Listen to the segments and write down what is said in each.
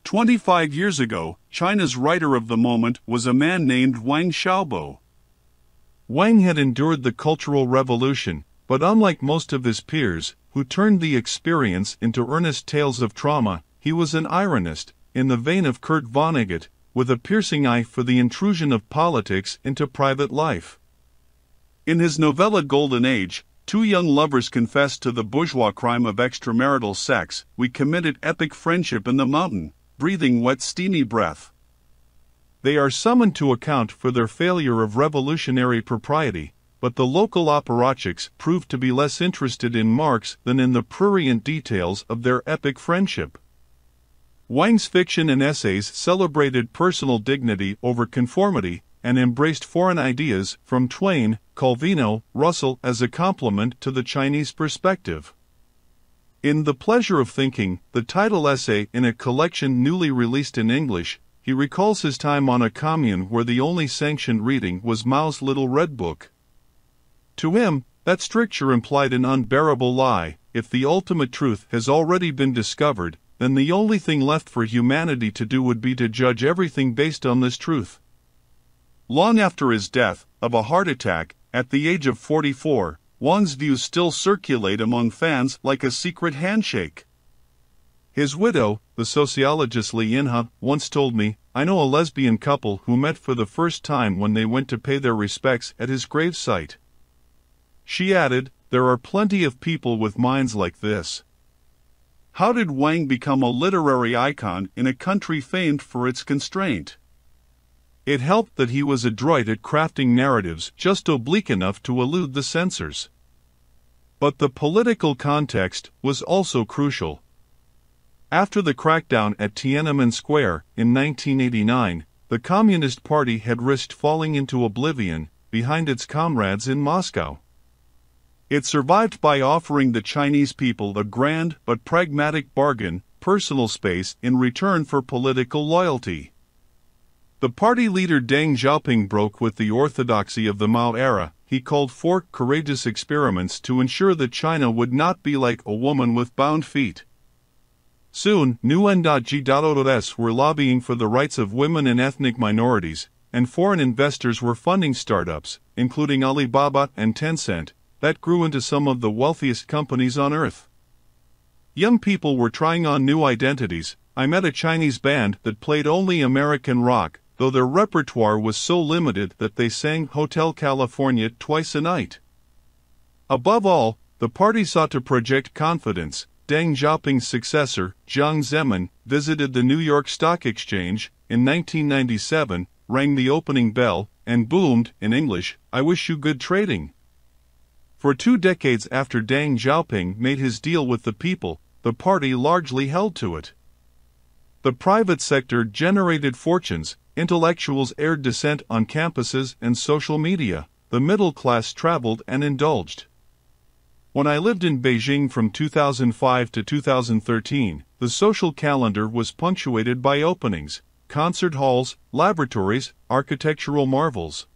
25 years ago, China's writer of the moment was a man named Wang Xiaobo. Wang had endured the Cultural Revolution, but unlike most of his peers, who turned the experience into earnest tales of trauma, he was an ironist, in the vein of Kurt Vonnegut, with a piercing eye for the intrusion of politics into private life. In his novella Golden Age, two young lovers confessed to the bourgeois crime of extramarital sex. We committed epic friendship in the mountain, breathing wet steamy breath. They are summoned to account for their failure of revolutionary propriety, but the local apparatchiks proved to be less interested in Marx than in the prurient details of their epic friendship. Wang's fiction and essays celebrated personal dignity over conformity, and embraced foreign ideas from Twain, Calvino, Russell as a complement to the Chinese perspective. In The Pleasure of Thinking, the title essay in a collection newly released in English, he recalls his time on a commune where the only sanctioned reading was Mao's Little Red Book. To him, that stricture implied an unbearable lie. If the ultimate truth has already been discovered, then the only thing left for humanity to do would be to judge everything based on this truth. Long after his death, of a heart attack, at the age of 44, Wang's views still circulate among fans like a secret handshake. His widow, the sociologist Li Yinhe, once told me, "I know a lesbian couple who met for the first time when they went to pay their respects at his gravesite." She added, "There are plenty of people with minds like this." How did Wang become a literary icon in a country famed for its constraint? It helped that he was adroit at crafting narratives just oblique enough to elude the censors. But the political context was also crucial. After the crackdown at Tiananmen Square in 1989, the Communist Party had risked falling into oblivion behind its comrades in Moscow. It survived by offering the Chinese people a grand but pragmatic bargain, personal space in return for political loyalty. The party leader Deng Xiaoping broke with the orthodoxy of the Mao era. He called for courageous experiments to ensure that China would not be like a woman with bound feet. Soon, UN.G.O.S were lobbying for the rights of women and ethnic minorities, and foreign investors were funding startups, including Alibaba and Tencent, that grew into some of the wealthiest companies on earth. Young people were trying on new identities. I met a Chinese band that played only American rock, though their repertoire was so limited that they sang Hotel California twice a night. Above all, the party sought to project confidence. Deng Xiaoping's successor, Jiang Zemin, visited the New York Stock Exchange in 1997, rang the opening bell, and boomed, in English, "I wish you good trading." For 2 decades after Deng Xiaoping made his deal with the people, the party largely held to it. The private sector generated fortunes, intellectuals aired dissent on campuses and social media, the middle class traveled and indulged. When I lived in Beijing from 2005 to 2013, the social calendar was punctuated by openings, concert halls, laboratories, architectural marvels.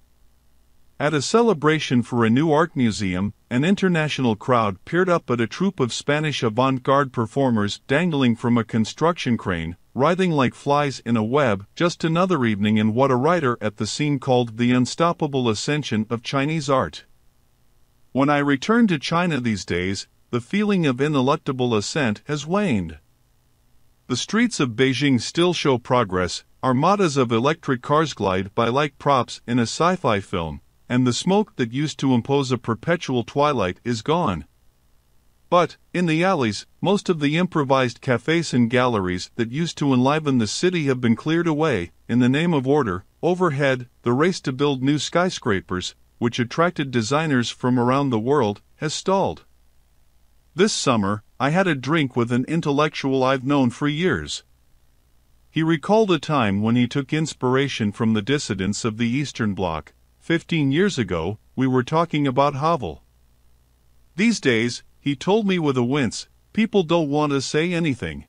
At a celebration for a new art museum, an international crowd peered up at a troupe of Spanish avant-garde performers dangling from a construction crane, writhing like flies in a web. Just another evening in what a writer at the scene called the unstoppable ascension of Chinese art. When I return to China these days, the feeling of ineluctable ascent has waned. The streets of Beijing still show progress, armadas of electric cars glide by like props in a sci-fi film, and the smoke that used to impose a perpetual twilight is gone. But, in the alleys, most of the improvised cafes and galleries that used to enliven the city have been cleared away. In the name of order, overhead, the race to build new skyscrapers, which attracted designers from around the world, has stalled. This summer, I had a drink with an intellectual I've known for years. He recalled a time when he took inspiration from the dissidents of the Eastern Bloc. 15 years ago, we were talking about Havel. These days, he told me with a wince, people don't want to say anything.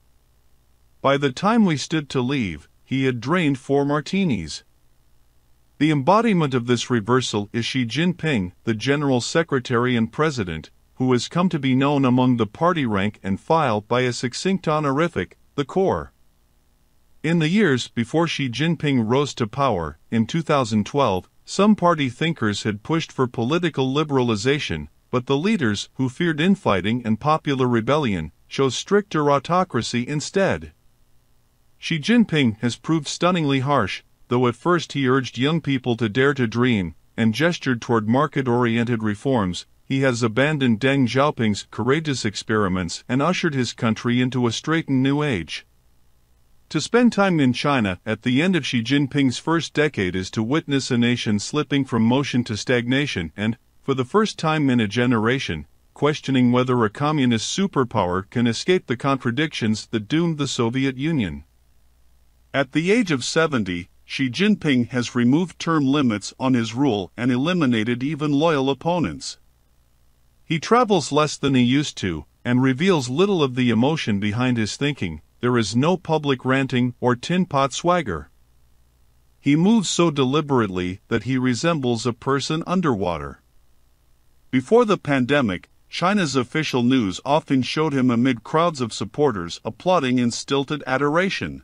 By the time we stood to leave, he had drained 4 martinis. The embodiment of this reversal is Xi Jinping, the General Secretary and President, who has come to be known among the party rank and file by a succinct honorific, the core. In the years before Xi Jinping rose to power, in 2012, some party thinkers had pushed for political liberalization, but the leaders, who feared infighting and popular rebellion, chose stricter autocracy instead. Xi Jinping has proved stunningly harsh, though at first he urged young people to dare to dream, and gestured toward market-oriented reforms. He has abandoned Deng Xiaoping's courageous experiments and ushered his country into a straightened new age. To spend time in China at the end of Xi Jinping's first decade is to witness a nation slipping from motion to stagnation and, for the first time in a generation, questioning whether a communist superpower can escape the contradictions that doomed the Soviet Union. At the age of 70, Xi Jinping has removed term limits on his rule and eliminated even loyal opponents. He travels less than he used to, and reveals little of the emotion behind his thinking. There is no public ranting or tin-pot swagger. He moves so deliberately that he resembles a person underwater. Before the pandemic, China's official news often showed him amid crowds of supporters applauding in stilted adoration.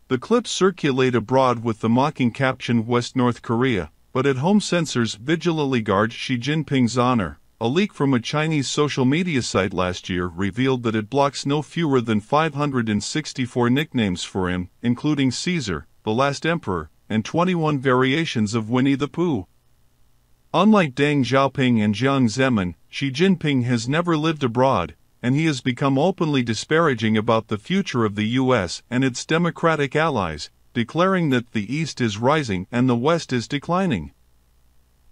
The clips circulate abroad with the mocking caption "West North Korea," but at home censors vigilantly guard Xi Jinping's honor. A leak from a Chinese social media site last year revealed that it blocks no fewer than 564 nicknames for him, including Caesar, the last emperor, and 21 variations of Winnie the Pooh. Unlike Deng Xiaoping and Jiang Zemin, Xi Jinping has never lived abroad, and he has become openly disparaging about the future of the U.S. and its democratic allies, declaring that the East is rising and the West is declining.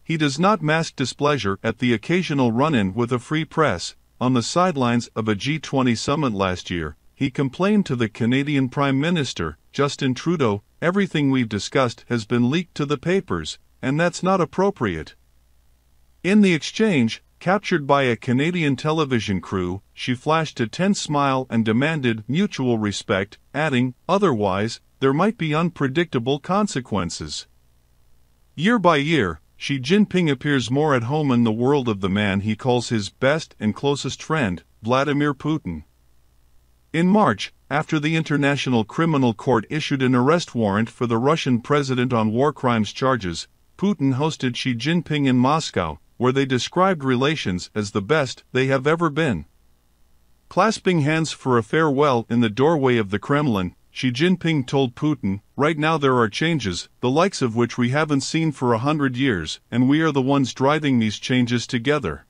He does not mask displeasure at the occasional run-in with a free press. On the sidelines of a G20 summit last year, he complained to the Canadian Prime Minister, Justin Trudeau, "Everything we've discussed has been leaked to the papers, and that's not appropriate." In the exchange, captured by a Canadian television crew, she flashed a tense smile and demanded mutual respect, adding, "Otherwise, there might be unpredictable consequences." Year by year, Xi Jinping appears more at home in the world of the man he calls his best and closest friend, Vladimir Putin. In March, after the International Criminal Court issued an arrest warrant for the Russian president on war crimes charges, Putin hosted Xi Jinping in Moscow, where they described relations as the best they have ever been. Clasping hands for a farewell in the doorway of the Kremlin, Xi Jinping told Putin, "Right now there are changes, the likes of which we haven't seen for 100 years, and we are the ones driving these changes together."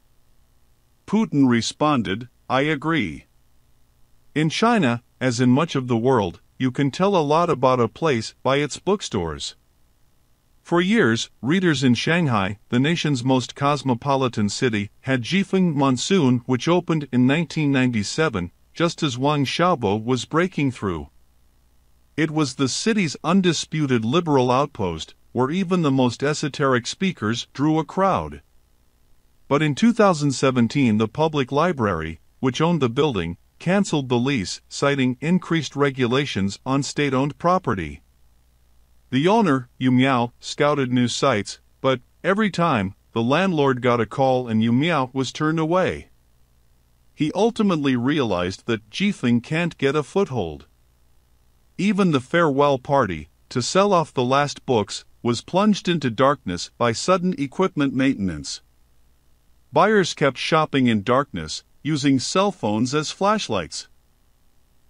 Putin responded, "I agree." In China, as in much of the world, you can tell a lot about a place by its bookstores. For years, readers in Shanghai, the nation's most cosmopolitan city, had Jifeng Monsoon, which opened in 1997, just as Wang Xiaobo was breaking through. It was the city's undisputed liberal outpost, where even the most esoteric speakers drew a crowd. But in 2017 the public library, which owned the building, cancelled the lease, citing increased regulations on state-owned property. The owner, Yu Miao, scouted new sites, but, every time, the landlord got a call and Yu Miao was turned away. He ultimately realized that Jifeng can't get a foothold. Even the farewell party, to sell off the last books, was plunged into darkness by sudden equipment maintenance. Buyers kept shopping in darkness, using cell phones as flashlights.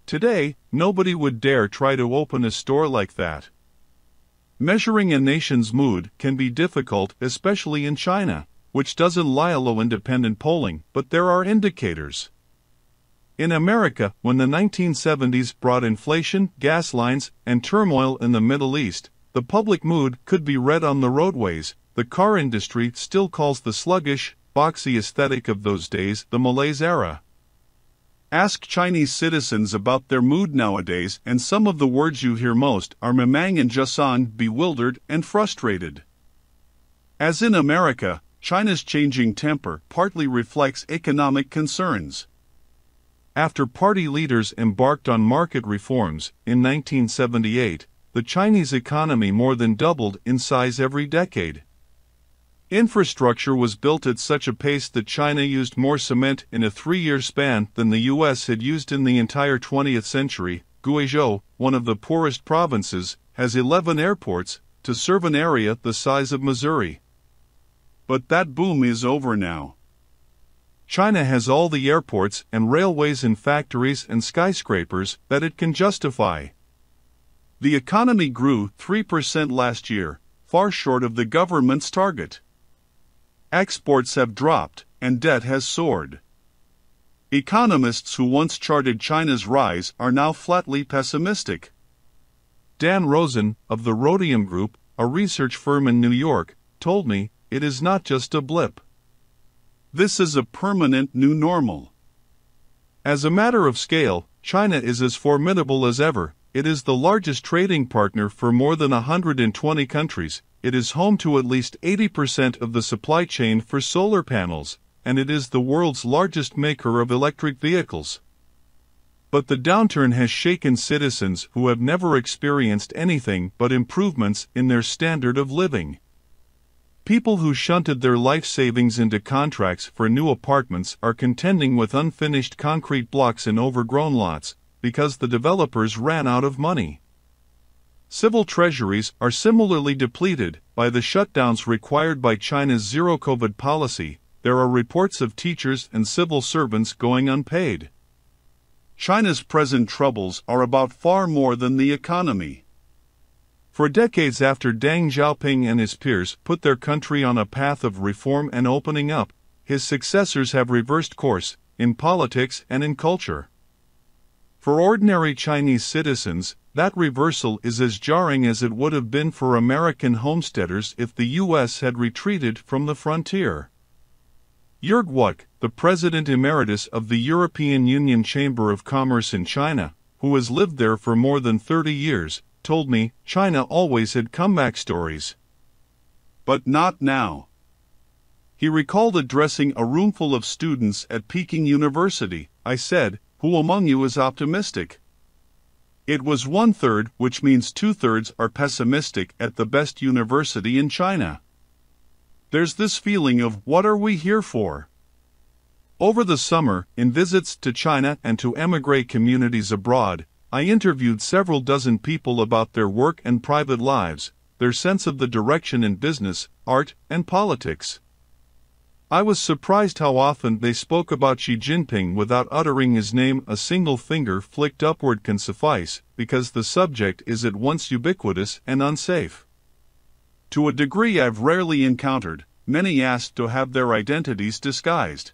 Today, nobody would dare try to open a store like that. Measuring a nation's mood can be difficult, especially in China, which doesn't allow independent polling, but there are indicators. In America, when the 1970s brought inflation, gas lines, and turmoil in the Middle East, the public mood could be read on the roadways. The car industry still calls the sluggish, boxy aesthetic of those days the malaise era. Ask Chinese citizens about their mood nowadays, and some of the words you hear most are mamang and jasan, bewildered and frustrated. As in America, China's changing temper partly reflects economic concerns. After party leaders embarked on market reforms in 1978, the Chinese economy more than doubled in size every decade. Infrastructure was built at such a pace that China used more cement in a 3-year span than the U.S. had used in the entire 20th century. Guizhou, one of the poorest provinces, has 11 airports, to serve an area the size of Missouri. But that boom is over now. China has all the airports and railways and factories and skyscrapers that it can justify. The economy grew 3% last year, far short of the government's target. Exports have dropped, and debt has soared. Economists who once charted China's rise are now flatly pessimistic. Dan Rosen, of the Rhodium Group, a research firm in New York, told me, it is not just a blip. This is a permanent new normal. As a matter of scale, China is as formidable as ever. It is the largest trading partner for more than 120 countries. It is home to at least 80% of the supply chain for solar panels, and it is the world's largest maker of electric vehicles. But the downturn has shaken citizens who have never experienced anything but improvements in their standard of living. People who shunted their life savings into contracts for new apartments are contending with unfinished concrete blocks in overgrown lots, because the developers ran out of money. Civil treasuries are similarly depleted by the shutdowns required by China's zero-COVID policy. There are reports of teachers and civil servants going unpaid. China's present troubles are about far more than the economy. For decades after Deng Xiaoping and his peers put their country on a path of reform and opening up, his successors have reversed course, in politics and in culture. For ordinary Chinese citizens, that reversal is as jarring as it would have been for American homesteaders if the U.S. had retreated from the frontier. Jörg Wuck, the President Emeritus of the European Union Chamber of Commerce in China, who has lived there for more than 30 years, told me China always had comeback stories. But not now. He recalled addressing a roomful of students at Peking University. I said, "Who among you is optimistic?" It was 1/3, which means 2/3 are pessimistic at the best university in China. There's this feeling of, what are we here for? Over the summer, in visits to China and to émigré communities abroad, I interviewed several dozen people about their work and private lives, their sense of the direction in business, art, and politics. I was surprised how often they spoke about Xi Jinping without uttering his name. A single finger flicked upward can suffice, because the subject is at once ubiquitous and unsafe. To a degree I've rarely encountered, many asked to have their identities disguised.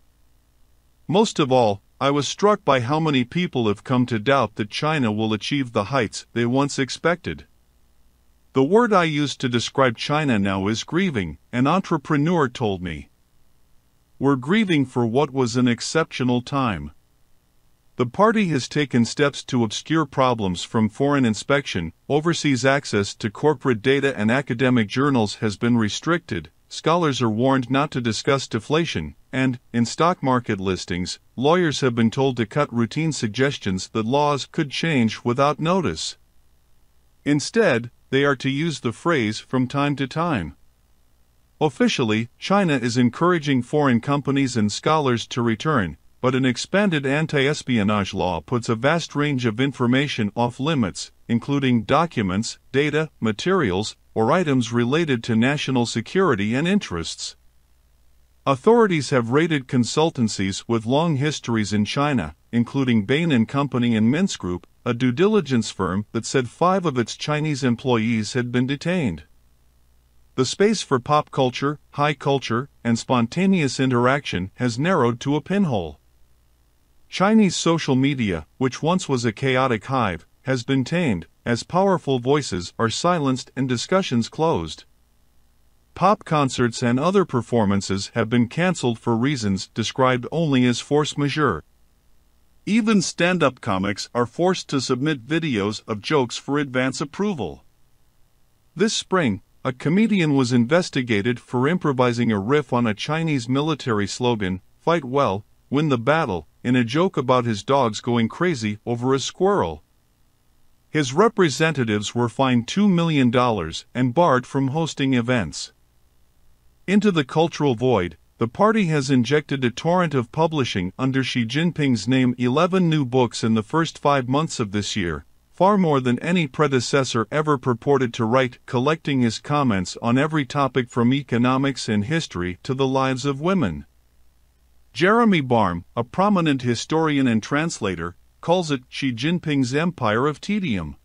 Most of all, I was struck by how many people have come to doubt that China will achieve the heights they once expected. The word I use to describe China now is grieving, an entrepreneur told me. We're grieving for what was an exceptional time. The party has taken steps to obscure problems from foreign inspection, overseas access to corporate data and academic journals has been restricted, scholars are warned not to discuss deflation, and, in stock market listings, lawyers have been told to cut routine suggestions that laws could change without notice. Instead, they are to use the phrase from time to time. Officially, China is encouraging foreign companies and scholars to return, but an expanded anti-espionage law puts a vast range of information off limits, including documents, data, materials, or items related to national security and interests. Authorities have raided consultancies with long histories in China, including Bain & Company and Mintz Group, a due diligence firm that said 5 of its Chinese employees had been detained. The space for pop culture, high culture, and spontaneous interaction has narrowed to a pinhole. Chinese social media, which once was a chaotic hive, has been tamed, as powerful voices are silenced and discussions closed. Pop concerts and other performances have been cancelled for reasons described only as force majeure. Even stand-up comics are forced to submit videos of jokes for advance approval. This spring, a comedian was investigated for improvising a riff on a Chinese military slogan, "Fight well, win the battle," in a joke about his dogs going crazy over a squirrel. His representatives were fined $2 million and barred from hosting events. Into the cultural void, the party has injected a torrent of publishing under Xi Jinping's name. 11 new books in the first 5 months of this year, far more than any predecessor ever purported to write, collecting his comments on every topic from economics and history to the lives of women. Jeremy Barm, a prominent historian and translator, calls it Xi Jinping's empire of tedium.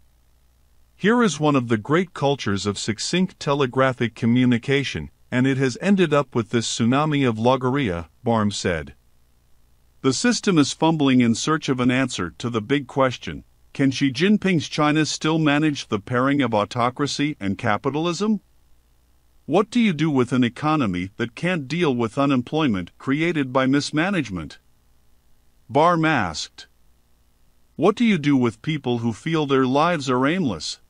Here is one of the great cultures of succinct telegraphic communication, and it has ended up with this tsunami of logorrhea, Barm said. The system is fumbling in search of an answer to the big question: can Xi Jinping's China still manage the pairing of autocracy and capitalism? What do you do with an economy that can't deal with unemployment created by mismanagement? Barm asked. What do you do with people who feel their lives are aimless?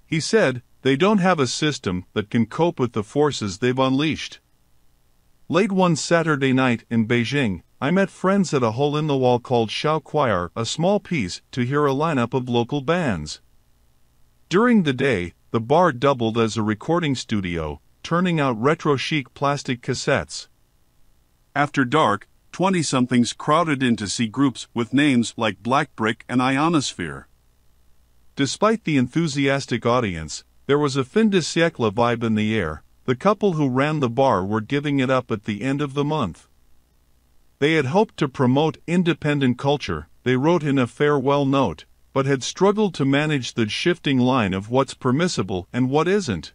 He said, they don't have a system that can cope with the forces they've unleashed. Late one Saturday night in Beijing, I met friends at a hole-in-the-wall called Shao Choir, a small piece, to hear a lineup of local bands. During the day, the bar doubled as a recording studio, turning out retro-chic plastic cassettes. After dark, 20-somethings crowded in to see groups with names like Black Brick and Ionosphere. Despite the enthusiastic audience, there was a fin de siècle vibe in the air. The couple who ran the bar were giving it up at the end of the month. They had hoped to promote independent culture, they wrote in a farewell note, but had struggled to manage the shifting line of what's permissible and what isn't.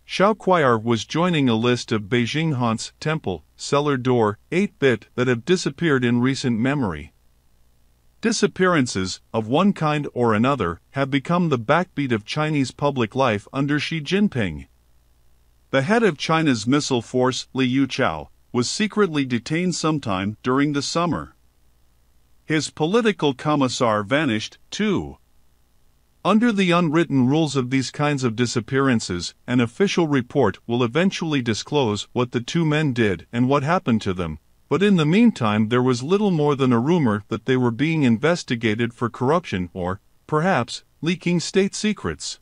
Shao Choir was joining a list of Beijing haunts, temple, cellar door, 8-bit that have disappeared in recent memory. Disappearances, of one kind or another, have become the backbeat of Chinese public life under Xi Jinping. The head of China's missile force, Li Yuchao, was secretly detained sometime during the summer. His political commissar vanished, too. Under the unwritten rules of these kinds of disappearances, an official report will eventually disclose what the two men did and what happened to them, but in the meantime there was little more than a rumor that they were being investigated for corruption or, perhaps, leaking state secrets.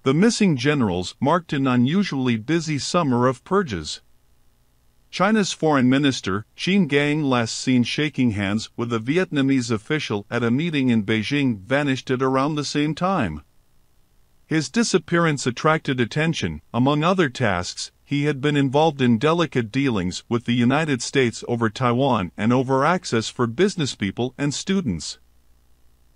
The missing generals marked an unusually busy summer of purges. China's foreign minister, Qin Gang, last seen shaking hands with a Vietnamese official at a meeting in Beijing, vanished at around the same time. His disappearance attracted attention. Among other tasks, he had been involved in delicate dealings with the United States over Taiwan and over access for businesspeople and students.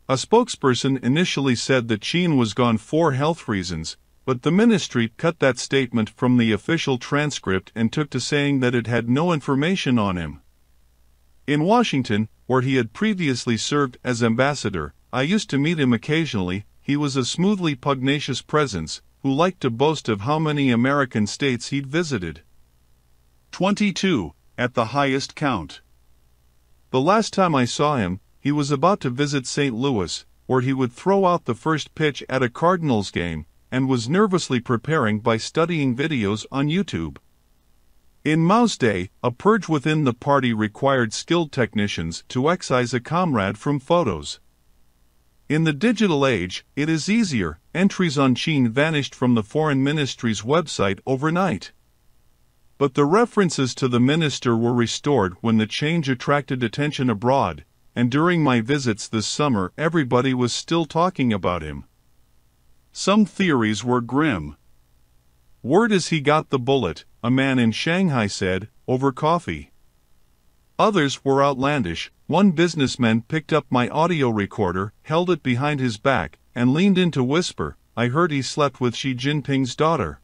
A spokesperson initially said that Qin was gone for health reasons, but the ministry cut that statement from the official transcript and took to saying that it had no information on him. In Washington, where he had previously served as ambassador, I used to meet him occasionally. He was a smoothly pugnacious presence, who liked to boast of how many American states he'd visited. 22, at the highest count. The last time I saw him, he was about to visit St. Louis, where he would throw out the first pitch at a Cardinals game, and was nervously preparing by studying videos on YouTube. In Mao's day, a purge within the party required skilled technicians to excise a comrade from photos. In the digital age, it is easier. Entries on Qin vanished from the foreign ministry's website overnight. But the references to the minister were restored when the change attracted attention abroad, and during my visits this summer everybody was still talking about him. Some theories were grim. Word is he got the bullet, a man in Shanghai said, over coffee. Others were outlandish. One businessman picked up my audio recorder, held it behind his back, and leaned in to whisper, "I heard he slept with Xi Jinping's daughter."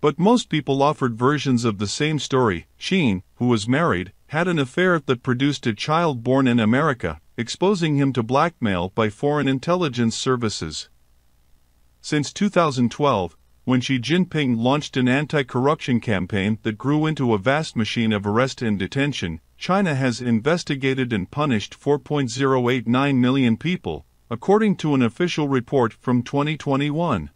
But most people offered versions of the same story. Qin, who was married, had an affair that produced a child born in America, exposing him to blackmail by foreign intelligence services. Since 2012, when Xi Jinping launched an anti-corruption campaign that grew into a vast machine of arrest and detention, China has investigated and punished 4.089 million people, according to an official report from 2021.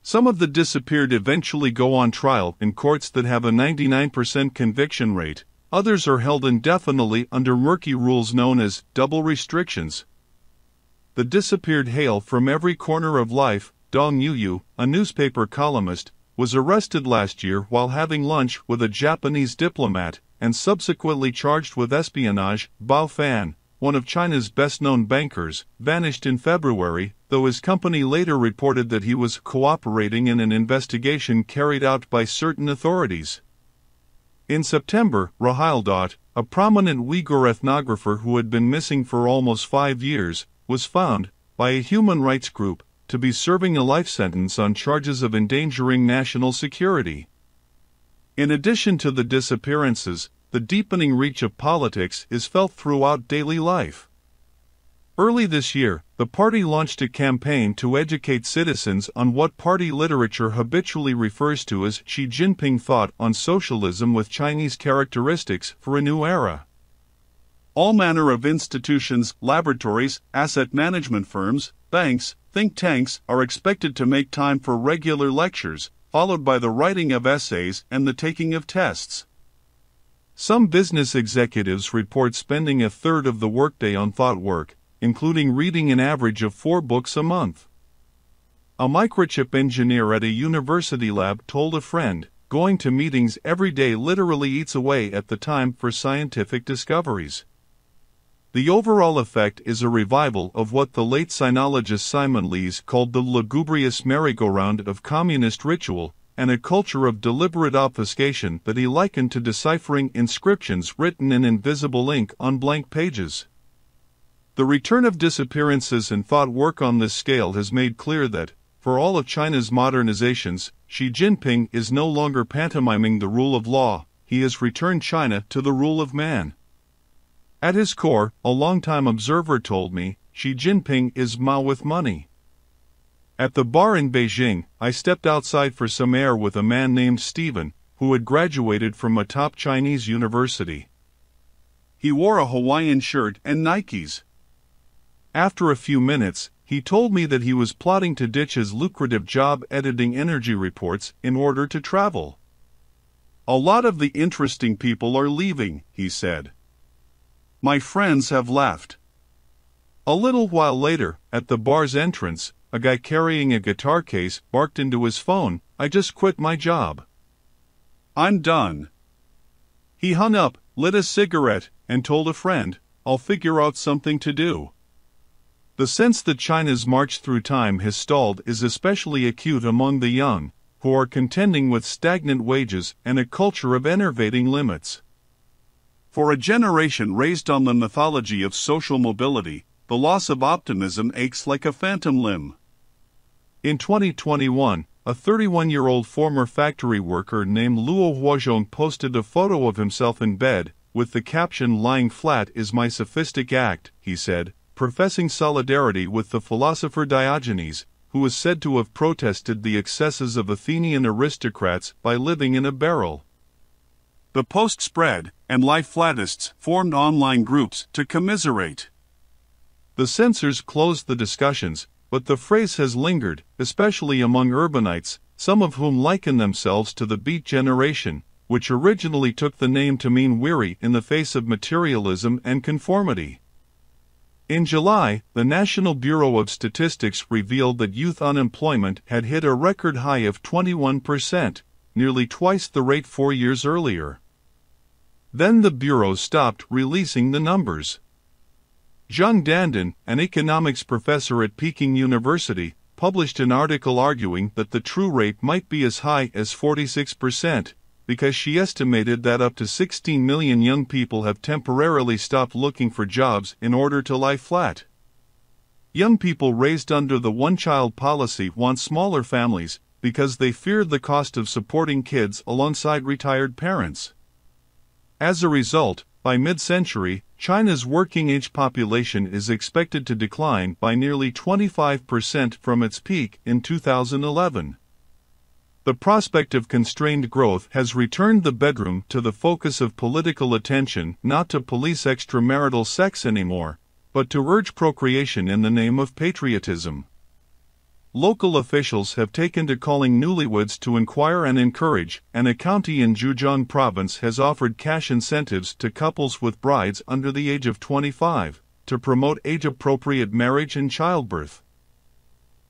Some of the disappeared eventually go on trial in courts that have a 99% conviction rate. Others are held indefinitely under murky rules known as double restrictions. The disappeared hail from every corner of life. Dong Yuyu, a newspaper columnist, was arrested last year while having lunch with a Japanese diplomat, and subsequently charged with espionage. Bao Fan, one of China's best-known bankers, vanished in February, though his company later reported that he was cooperating in an investigation carried out by certain authorities. In September, Rahil, a prominent Uyghur ethnographer who had been missing for almost 5 years, was found, by a human rights group, to be serving a life sentence on charges of endangering national security. In addition to the disappearances, the deepening reach of politics is felt throughout daily life. Early this year, the party launched a campaign to educate citizens on what party literature habitually refers to as Xi Jinping thought on socialism with Chinese characteristics for a new era. All manner of institutions, laboratories, asset management firms, banks, think tanks are expected to make time for regular lectures, followed by the writing of essays and the taking of tests. Some business executives report spending a third of the workday on thought work, including reading an average of 4 books a month. A microchip engineer at a university lab told a friend, "Going to meetings every day literally eats away at the time for scientific discoveries." The overall effect is a revival of what the late sinologist Simon Lees called the lugubrious merry-go-round of communist ritual, and a culture of deliberate obfuscation that he likened to deciphering inscriptions written in invisible ink on blank pages. The return of disappearances and thought work on this scale has made clear that, for all of China's modernizations, Xi Jinping is no longer pantomiming the rule of law, he has returned China to the rule of man. At his core, a longtime observer told me, Xi Jinping is Mao with money. At the bar in Beijing, I stepped outside for some air with a man named Stephen, who had graduated from a top Chinese university. He wore a Hawaiian shirt and Nikes. After a few minutes, he told me that he was plotting to ditch his lucrative job editing energy reports in order to travel. "A lot of the interesting people are leaving," he said. "My friends have left." A little while later, at the bar's entrance, a guy carrying a guitar case barked into his phone, "I just quit my job. I'm done." He hung up, lit a cigarette, and told a friend, "I'll figure out something to do." The sense that China's march through time has stalled is especially acute among the young, who are contending with stagnant wages and a culture of enervating limits. For a generation raised on the mythology of social mobility, the loss of optimism aches like a phantom limb. In 2021, a 31-year-old former factory worker named Luo Huozhong posted a photo of himself in bed, with the caption "Lying flat is my sophistic act," he said, professing solidarity with the philosopher Diogenes, who was said to have protested the excesses of Athenian aristocrats by living in a barrel. The post spread, and lie flatists formed online groups to commiserate. The censors closed the discussions, but the phrase has lingered, especially among urbanites, some of whom liken themselves to the Beat Generation, which originally took the name to mean weary in the face of materialism and conformity. In July, the National Bureau of Statistics revealed that youth unemployment had hit a record high of 21%, nearly twice the rate 4 years earlier. Then the Bureau stopped releasing the numbers. Zhang Dandan, an economics professor at Peking University, published an article arguing that the true rate might be as high as 46%, because she estimated that up to 16 million young people have temporarily stopped looking for jobs in order to lie flat. Young people raised under the one-child policy want smaller families because they feared the cost of supporting kids alongside retired parents. As a result, by mid-century, China's working-age population is expected to decline by nearly 25% from its peak in 2011. The prospect of constrained growth has returned the bedroom to the focus of political attention, not to police extramarital sex anymore, but to urge procreation in the name of patriotism. Local officials have taken to calling newlyweds to inquire and encourage, and a county in Zhejiang province has offered cash incentives to couples with brides under the age of 25, to promote age-appropriate marriage and childbirth.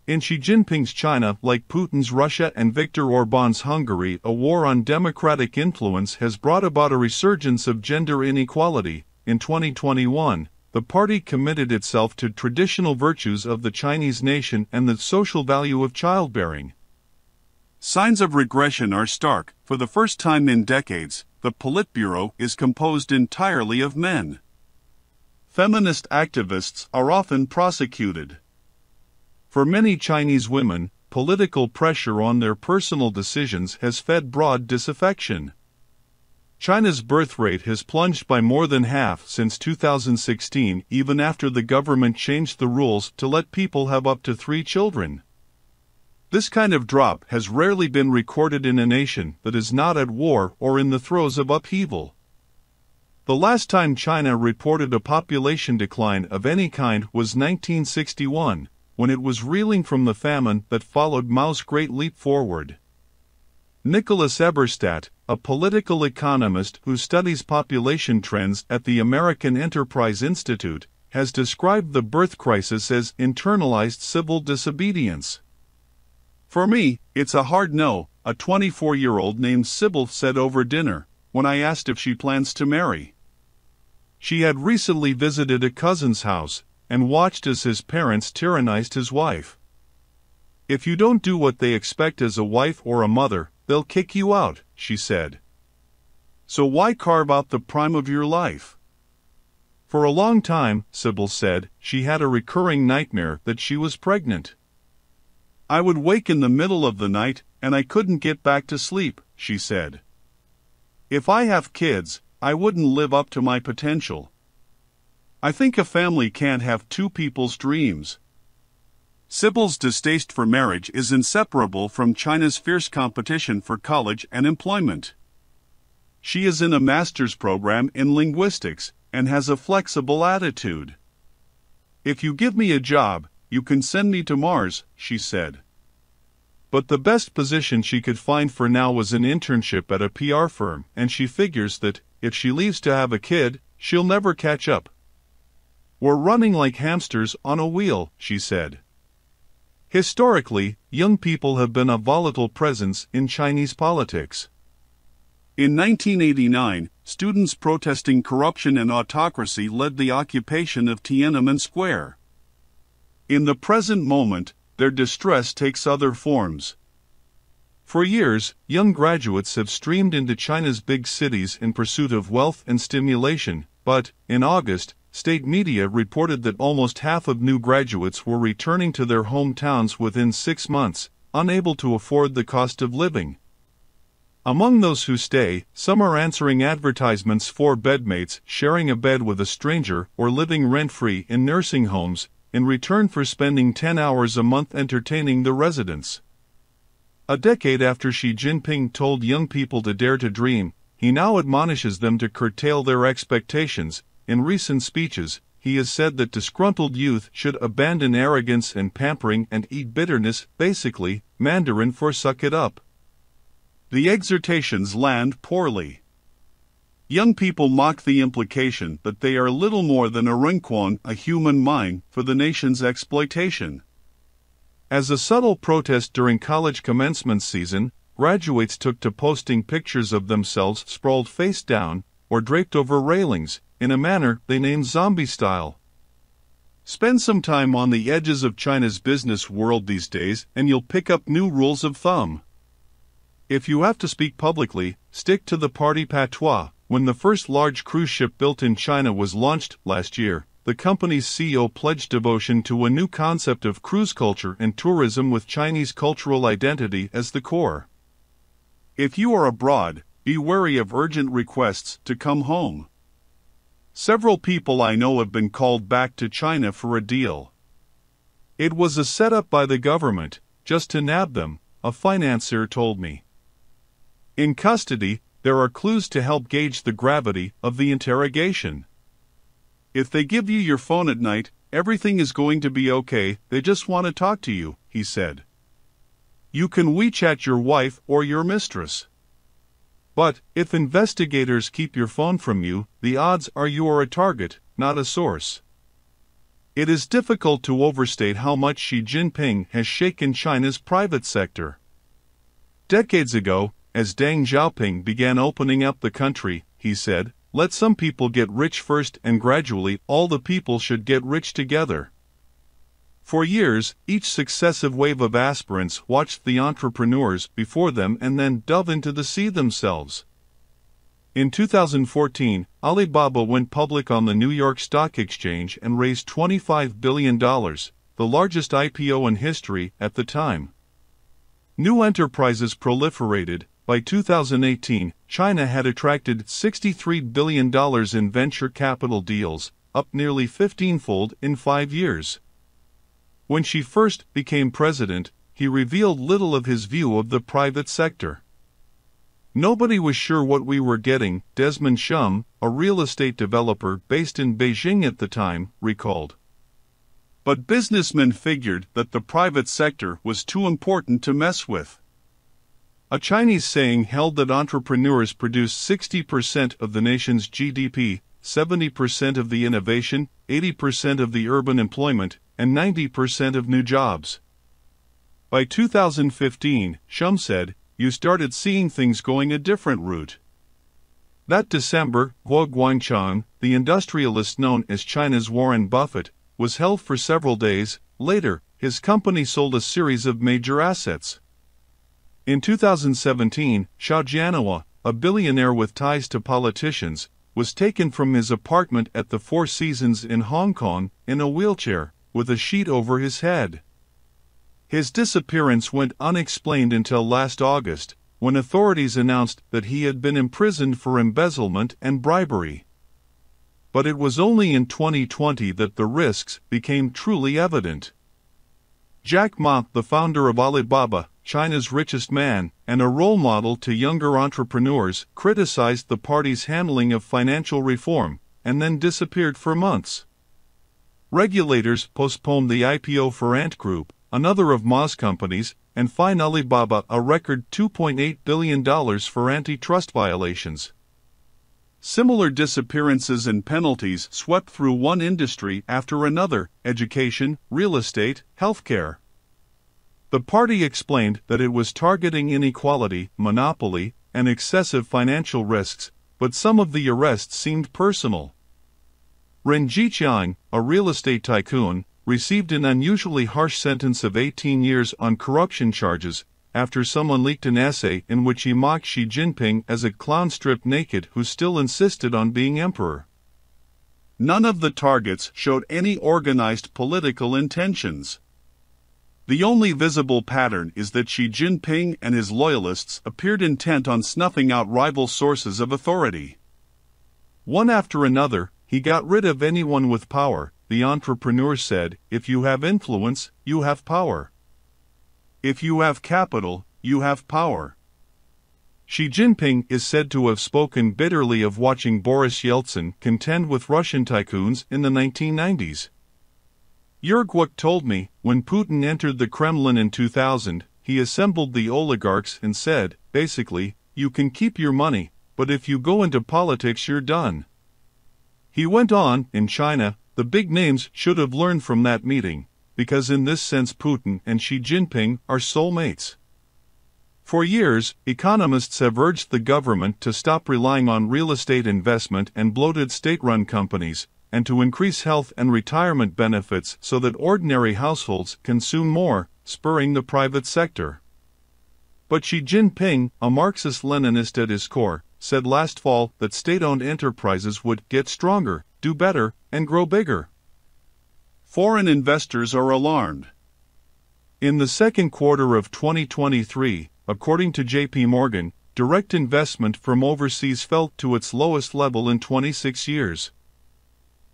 In Xi Jinping's China, like Putin's Russia and Viktor Orban's Hungary, a war on democratic influence has brought about a resurgence of gender inequality. In 2021, the party committed itself to traditional virtues of the Chinese nation and the social value of childbearing. Signs of regression are stark. For the first time in decades, the Politburo is composed entirely of men. Feminist activists are often prosecuted. For many Chinese women, political pressure on their personal decisions has fed broad disaffection. China's birth rate has plunged by more than half since 2016, even after the government changed the rules to let people have up to 3 children. This kind of drop has rarely been recorded in a nation that is not at war or in the throes of upheaval. The last time China reported a population decline of any kind was 1961, when it was reeling from the famine that followed Mao's Great Leap Forward. Nicholas Eberstadt, a political economist who studies population trends at the American Enterprise Institute, has described the birth crisis as internalized civil disobedience. For me, it's a hard no, a 24-year-old named Sybil said over dinner, when I asked if she plans to marry. She had recently visited a cousin's house, and watched as his parents tyrannized his wife. "If you don't do what they expect as a wife or a mother, they'll kick you out," she said. "So why carve out the prime of your life?" For a long time, Sybil said, she had a recurring nightmare that she was pregnant. "I would wake in the middle of the night, and I couldn't get back to sleep," she said. "If I have kids, I wouldn't live up to my potential. I think a family can't have 2 people's dreams." Sybil's distaste for marriage is inseparable from China's fierce competition for college and employment. She is in a master's program in linguistics and has a flexible attitude. "If you give me a job, you can send me to Mars," she said. But the best position she could find for now was an internship at a PR firm, and she figures that, if she leaves to have a kid, she'll never catch up. "We're running like hamsters on a wheel," she said. Historically, young people have been a volatile presence in Chinese politics. In 1989, students protesting corruption and autocracy led the occupation of Tiananmen Square. In the present moment, their distress takes other forms. For years, young graduates have streamed into China's big cities in pursuit of wealth and stimulation, but, in August, state media reported that almost half of new graduates were returning to their hometowns within 6 months, unable to afford the cost of living. Among those who stay, some are answering advertisements for bedmates, sharing a bed with a stranger, or living rent-free in nursing homes, in return for spending 10 hours a month entertaining the residents. A decade after Xi Jinping told young people to dare to dream, he now admonishes them to curtail their expectations. In recent speeches, he has said that disgruntled youth should abandon arrogance and pampering and eat bitterness, basically, Mandarin for suck it up. The exhortations land poorly. Young people mock the implication that they are little more than a rinquon, a human mine, for the nation's exploitation. As a subtle protest during college commencement season, graduates took to posting pictures of themselves sprawled face down, or draped over railings, in a manner they named zombie style. Spend some time on the edges of China's business world these days and you'll pick up new rules of thumb. If you have to speak publicly, stick to the party patois. When the first large cruise ship built in China was launched last year, the company's CEO pledged devotion to a new concept of cruise culture and tourism with Chinese cultural identity as the core. If you are abroad, be wary of urgent requests to come home. Several people I know have been called back to China for a deal. It was a setup by the government, just to nab them, a financier told me. In custody, there are clues to help gauge the gravity of the interrogation. If they give you your phone at night, everything is going to be okay, they just want to talk to you, he said. You can WeChat your wife or your mistress. But, if investigators keep your phone from you, the odds are you are a target, not a source. It is difficult to overstate how much Xi Jinping has shaken China's private sector. Decades ago, as Deng Xiaoping began opening up the country, he said, let some people get rich first and gradually all the people should get rich together. For years, each successive wave of aspirants watched the entrepreneurs before them and then dove into the sea themselves. In 2014, Alibaba went public on the New York Stock Exchange and raised $25 billion, the largest IPO in history at the time. New enterprises proliferated. By 2018, China had attracted $63 billion in venture capital deals, up nearly 15-fold in 5 years. When she first became president, he revealed little of his view of the private sector. Nobody was sure what we were getting, Desmond Shum, a real estate developer based in Beijing at the time, recalled. But businessmen figured that the private sector was too important to mess with. A Chinese saying held that entrepreneurs produce 60% of the nation's GDP, 70% of the innovation, 80% of the urban employment, and 90% of new jobs. By 2015, Shum said, you started seeing things going a different route. That December, Guo Guangchang, the industrialist known as China's Warren Buffett, was held for several days. Later, his company sold a series of major assets. In 2017, Xiao Jianhua, a billionaire with ties to politicians, was taken from his apartment at the Four Seasons in Hong Kong in a wheelchair, with a sheet over his head. His disappearance went unexplained until last August, when authorities announced that he had been imprisoned for embezzlement and bribery. But it was only in 2020 that the risks became truly evident. Jack Ma, the founder of Alibaba, China's richest man, and a role model to younger entrepreneurs, criticized the party's handling of financial reform, and then disappeared for months. Regulators postponed the IPO for Ant Group, another of Ma's companies, and fined Alibaba a record $2.8 billion for antitrust violations. Similar disappearances and penalties swept through one industry after another: education, real estate, healthcare. The party explained that it was targeting inequality, monopoly, and excessive financial risks, but some of the arrests seemed personal. Ren Jiqiang, a real estate tycoon, received an unusually harsh sentence of 18 years on corruption charges after someone leaked an essay in which he mocked Xi Jinping as a clown stripped naked who still insisted on being emperor. None of the targets showed any organized political intentions. The only visible pattern is that Xi Jinping and his loyalists appeared intent on snuffing out rival sources of authority. One after another, he got rid of anyone with power. The entrepreneur said, if you have influence, you have power. If you have capital, you have power. Xi Jinping is said to have spoken bitterly of watching Boris Yeltsin contend with Russian tycoons in the 1990s. Yerguk told me, when Putin entered the Kremlin in 2000, he assembled the oligarchs and said, basically, you can keep your money, but if you go into politics you're done. He went on, in China, the big names should have learned from that meeting, because in this sense Putin and Xi Jinping are soulmates. For years, economists have urged the government to stop relying on real estate investment and bloated state-run companies, and to increase health and retirement benefits so that ordinary households consume more, spurring the private sector. But Xi Jinping, a Marxist-Leninist at his core, said last fall that state-owned enterprises would get stronger, do better, and grow bigger. Foreign investors are alarmed. In the second quarter of 2023, according to J.P. Morgan, direct investment from overseas fell to its lowest level in 26 years.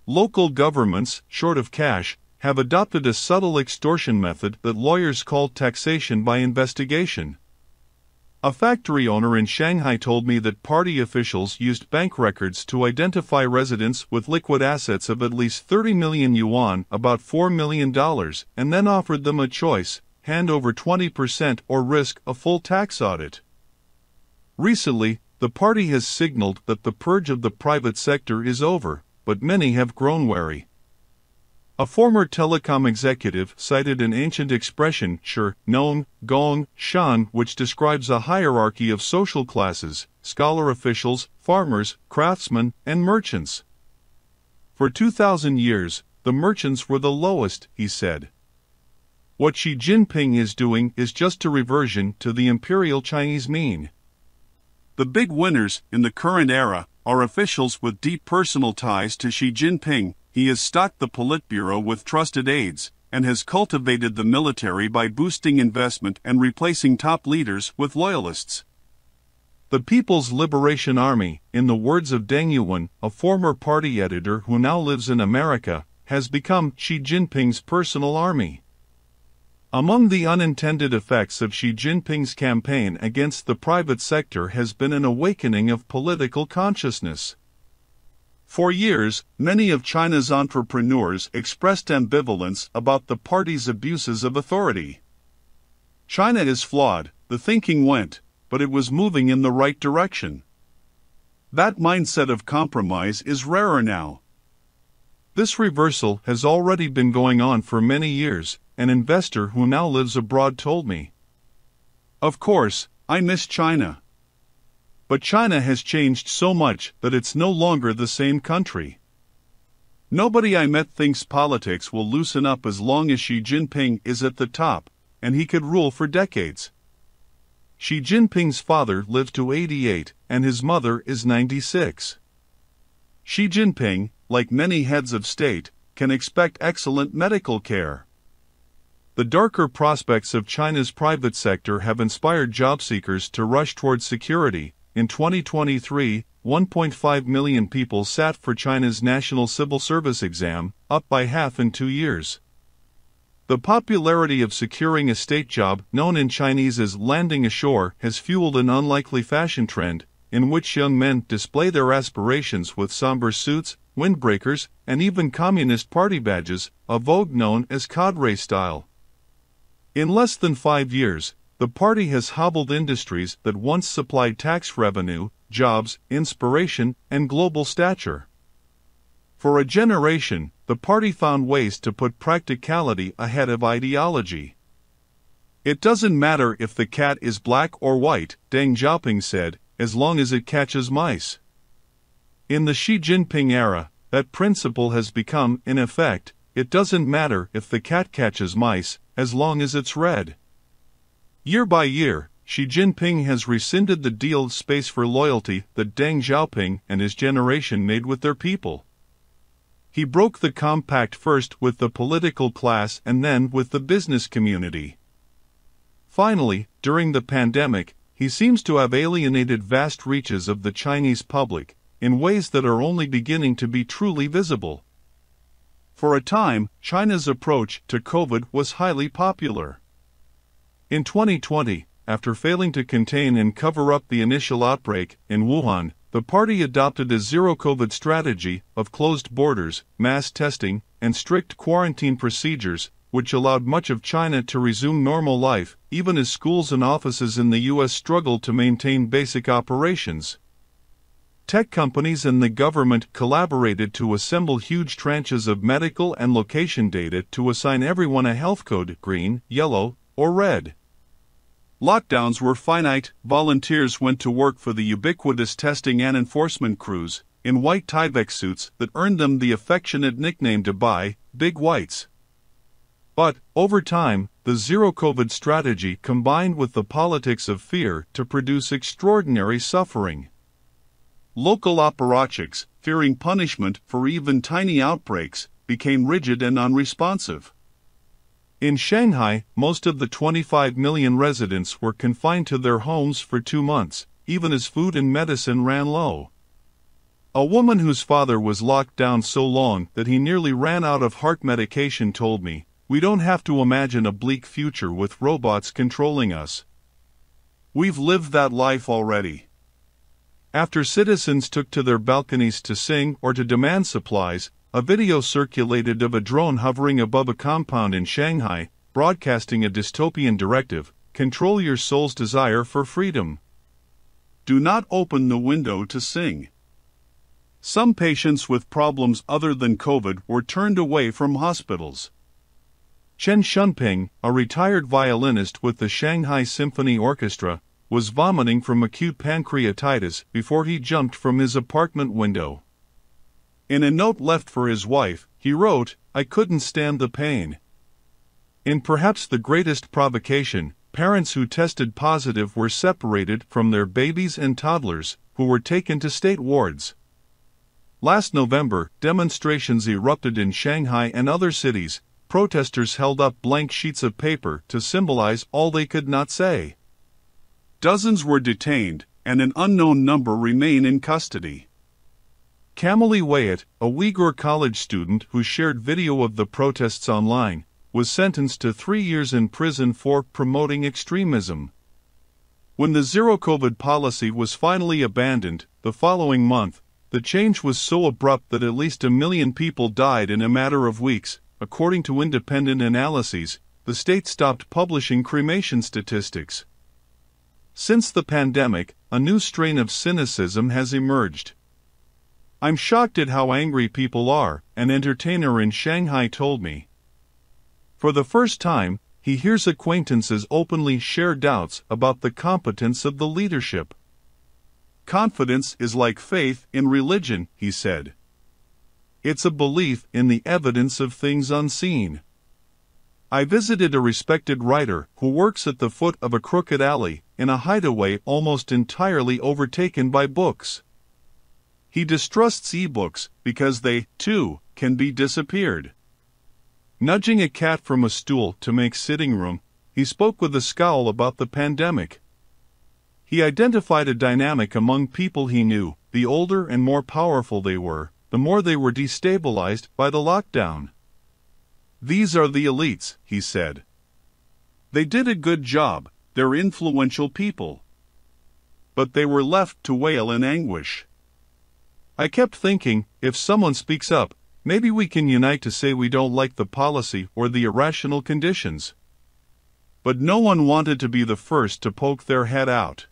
Local governments, short of cash, have adopted a subtle extortion method that lawyers call taxation by investigation. A factory owner in Shanghai told me that party officials used bank records to identify residents with liquid assets of at least 30 million yuan, about $4 million, and then offered them a choice: hand over 20% or risk a full tax audit. Recently, the party has signaled that the purge of the private sector is over, but many have grown wary. A former telecom executive cited an ancient expression, shi, known, gong, shan, which describes a hierarchy of social classes: scholar officials, farmers, craftsmen, and merchants. For 2,000 years, the merchants were the lowest, he said. What Xi Jinping is doing is just a reversion to the imperial Chinese mean. The big winners in the current era are officials with deep personal ties to Xi Jinping. He has stocked the Politburo with trusted aides, and has cultivated the military by boosting investment and replacing top leaders with loyalists. The People's Liberation Army, in the words of Deng Yuan, a former party editor who now lives in America, has become Xi Jinping's personal army. Among the unintended effects of Xi Jinping's campaign against the private sector has been an awakening of political consciousness. For years, many of China's entrepreneurs expressed ambivalence about the party's abuses of authority. China is flawed, the thinking went, but it was moving in the right direction. That mindset of compromise is rarer now. This reversal has already been going on for many years, an investor who now lives abroad told me. Of course, I miss China. But China has changed so much that it's no longer the same country. Nobody I met thinks politics will loosen up as long as Xi Jinping is at the top, and he could rule for decades. Xi Jinping's father lived to 88, and his mother is 96. Xi Jinping, like many heads of state, can expect excellent medical care. The darker prospects of China's private sector have inspired job seekers to rush towards security. In 2023, 1.5 million people sat for China's National Civil Service exam, up by half in 2 years. The popularity of securing a state job, known in Chinese as landing ashore, has fueled an unlikely fashion trend, in which young men display their aspirations with somber suits, windbreakers, and even Communist Party badges, a vogue known as cadre style. In less than 5 years, the party has hobbled industries that once supplied tax revenue, jobs, inspiration, and global stature. For a generation, the party found ways to put practicality ahead of ideology. It doesn't matter if the cat is black or white, Deng Xiaoping said, as long as it catches mice. In the Xi Jinping era, that principle has become, in effect, it doesn't matter if the cat catches mice, as long as it's red. Year by year, Xi Jinping has rescinded the deal of space for loyalty that Deng Xiaoping and his generation made with their people. He broke the compact first with the political class and then with the business community. Finally, during the pandemic, he seems to have alienated vast reaches of the Chinese public, in ways that are only beginning to be truly visible. For a time, China's approach to COVID was highly popular. In 2020, after failing to contain and cover up the initial outbreak in Wuhan, the party adopted a zero-COVID strategy of closed borders, mass testing, and strict quarantine procedures, which allowed much of China to resume normal life, even as schools and offices in the U.S. struggled to maintain basic operations. Tech companies and the government collaborated to assemble huge tranches of medical and location data to assign everyone a health code, green, yellow, or red. Lockdowns were finite. Volunteers went to work for the ubiquitous testing and enforcement crews, in white Tyvek suits that earned them the affectionate nickname Dubai, Big Whites. But, over time, the zero-COVID strategy combined with the politics of fear to produce extraordinary suffering. Local apparatchiks, fearing punishment for even tiny outbreaks, became rigid and unresponsive. In Shanghai, most of the 25 million residents were confined to their homes for 2 months, even as food and medicine ran low. A woman whose father was locked down so long that he nearly ran out of heart medication told me, "We don't have to imagine a bleak future with robots controlling us. We've lived that life already." After citizens took to their balconies to sing or to demand supplies, a video circulated of a drone hovering above a compound in Shanghai, broadcasting a dystopian directive: control your soul's desire for freedom. Do not open the window to sing. Some patients with problems other than COVID were turned away from hospitals. Chen Shunping, a retired violinist with the Shanghai Symphony Orchestra, was vomiting from acute pancreatitis before he jumped from his apartment window. In a note left for his wife, he wrote, "I couldn't stand the pain." In perhaps the greatest provocation, parents who tested positive were separated from their babies and toddlers, who were taken to state wards. Last November, demonstrations erupted in Shanghai and other cities. Protesters held up blank sheets of paper to symbolize all they could not say. Dozens were detained, and an unknown number remain in custody. Kamali Wayat, a Uyghur college student who shared video of the protests online, was sentenced to 3 years in prison for promoting extremism. When the zero-COVID policy was finally abandoned, the following month, the change was so abrupt that at least 1 million people died in a matter of weeks. According to independent analyses, the state stopped publishing cremation statistics. Since the pandemic, a new strain of cynicism has emerged. "I'm shocked at how angry people are," an entertainer in Shanghai told me. For the first time, he hears acquaintances openly share doubts about the competence of the leadership. "Confidence is like faith in religion," he said. It's a belief in the evidence of things unseen. I visited a respected writer who works at the foot of a crooked alley, in a hideaway almost entirely overtaken by books. He distrusts e-books because they, too, can be disappeared. Nudging a cat from a stool to make sitting room, he spoke with a scowl about the pandemic. He identified a dynamic among people he knew: the older and more powerful they were, the more they were destabilized by the lockdown. "These are the elites," he said. "They did a good job, they're influential people. But they were left to wail in anguish." I kept thinking, if someone speaks up, maybe we can unite to say we don't like the policy or the irrational conditions. But no one wanted to be the first to poke their head out.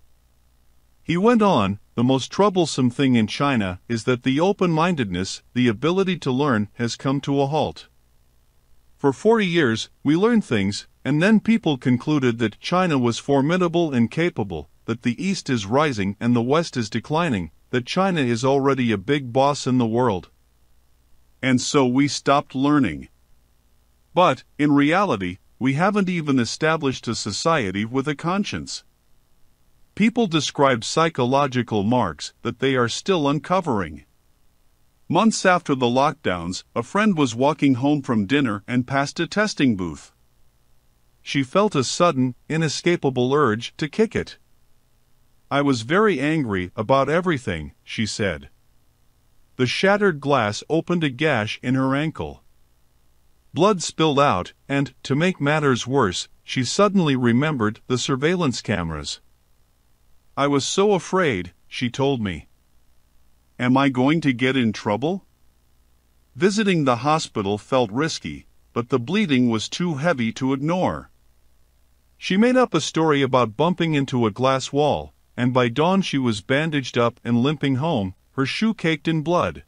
He went on, "The most troublesome thing in China is that the open-mindedness, the ability to learn, has come to a halt. For 40 years, we learned things, and then people concluded that China was formidable and capable, that the East is rising and the West is declining, that China is already a big boss in the world. And so we stopped learning. But, in reality, we haven't even established a society with a conscience." People describe psychological marks that they are still uncovering. Months after the lockdowns, a friend was walking home from dinner and passed a testing booth. She felt a sudden, inescapable urge to kick it. "I was very angry about everything," she said. The shattered glass opened a gash in her ankle. Blood spilled out, and, to make matters worse, she suddenly remembered the surveillance cameras. "I was so afraid," she told me. "Am I going to get in trouble?" Visiting the hospital felt risky, but the bleeding was too heavy to ignore. She made up a story about bumping into a glass wall, and by dawn she was bandaged up and limping home, her shoe caked in blood.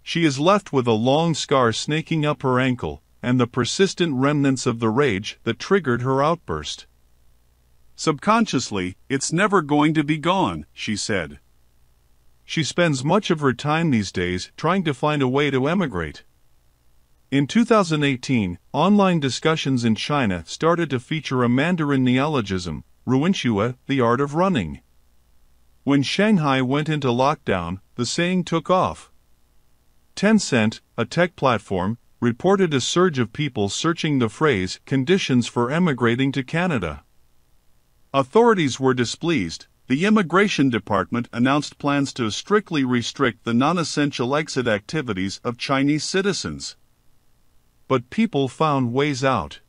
She is left with a long scar snaking up her ankle, and the persistent remnants of the rage that triggered her outburst. "Subconsciously, it's never going to be gone," she said. She spends much of her time these days trying to find a way to emigrate. In 2018, online discussions in China started to feature a Mandarin neologism, Ruinxue, the art of running. When Shanghai went into lockdown, the saying took off. Tencent, a tech platform, reported a surge of people searching the phrase "conditions for emigrating to Canada." Authorities were displeased. The Immigration Department announced plans to strictly restrict the non-essential exit activities of Chinese citizens. But people found ways out.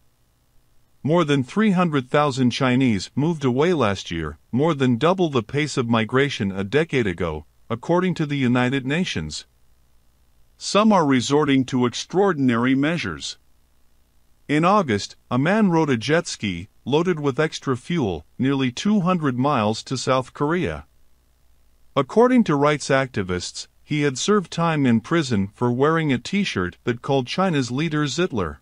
More than 300,000 Chinese moved away last year, more than double the pace of migration a decade ago, according to the United Nations. Some are resorting to extraordinary measures. In August, a man rode a jet ski, loaded with extra fuel, nearly 200 miles to South Korea. According to rights activists, he had served time in prison for wearing a t-shirt that called China's leader Hitler.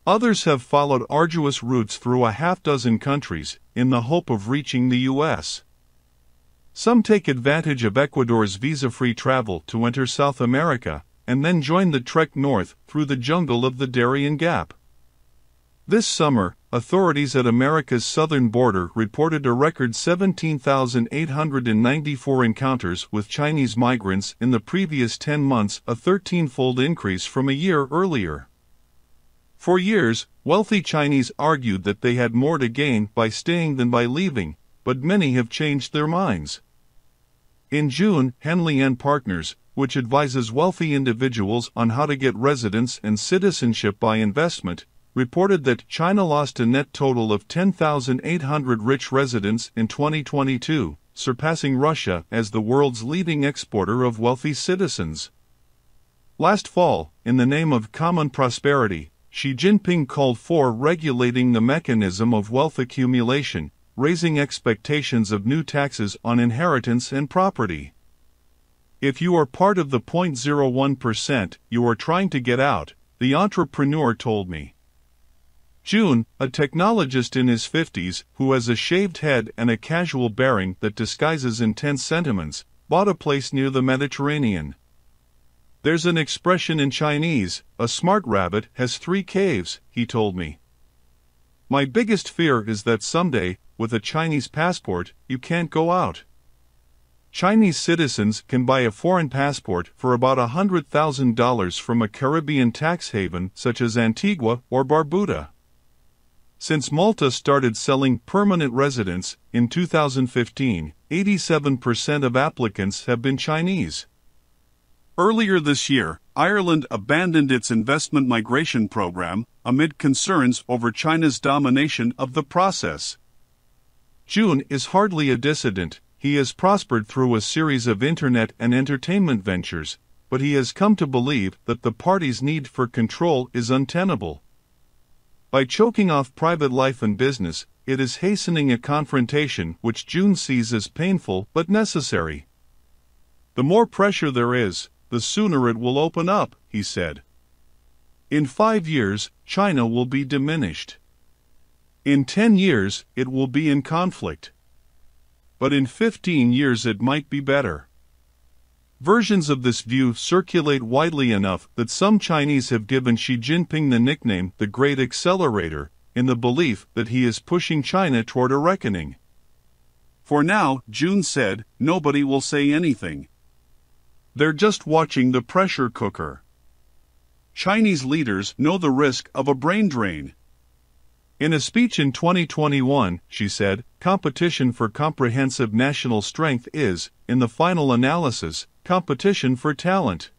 Others have followed arduous routes through a half-dozen countries, in the hope of reaching the U.S. Some take advantage of Ecuador's visa-free travel to enter South America, and then join the trek north through the jungle of the Darien Gap. This summer, authorities at America's southern border reported a record 17,894 encounters with Chinese migrants in the previous 10 months, a 13-fold increase from a year earlier. For years, wealthy Chinese argued that they had more to gain by staying than by leaving, but many have changed their minds. In June, Henley & Partners, which advises wealthy individuals on how to get residence and citizenship by investment, reported that China lost a net total of 10,800 rich residents in 2022, surpassing Russia as the world's leading exporter of wealthy citizens. Last fall, in the name of common prosperity, Xi Jinping called for regulating the mechanism of wealth accumulation, raising expectations of new taxes on inheritance and property. If you are part of the 0.01% you are trying to get out, the entrepreneur told me. June, a technologist in his 50s, who has a shaved head and a casual bearing that disguises intense sentiments, bought a place near the Mediterranean. There's an expression in Chinese, a smart rabbit has 3 caves, he told me. My biggest fear is that someday, with a Chinese passport, you can't go out. Chinese citizens can buy a foreign passport for about $100,000 from a Caribbean tax haven such as Antigua or Barbuda. Since Malta started selling permanent residents in 2015, 87% of applicants have been Chinese. Earlier this year, Ireland abandoned its investment migration program amid concerns over China's domination of the process. June is hardly a dissident. He has prospered through a series of internet and entertainment ventures, but he has come to believe that the party's need for control is untenable. By choking off private life and business, it is hastening a confrontation which June sees as painful but necessary. The more pressure there is, the sooner it will open up, he said. In 5 years, China will be diminished. In 10 years, it will be in conflict. But in 15 years it might be better. Versions of this view circulate widely enough that some Chinese have given Xi Jinping the nickname the Great Accelerator, in the belief that he is pushing China toward a reckoning. For now, June said, nobody will say anything. They're just watching the pressure cooker. Chinese leaders know the risk of a brain drain. In a speech in 2021, she said, competition for comprehensive national strength is, in the final analysis, competition for talent.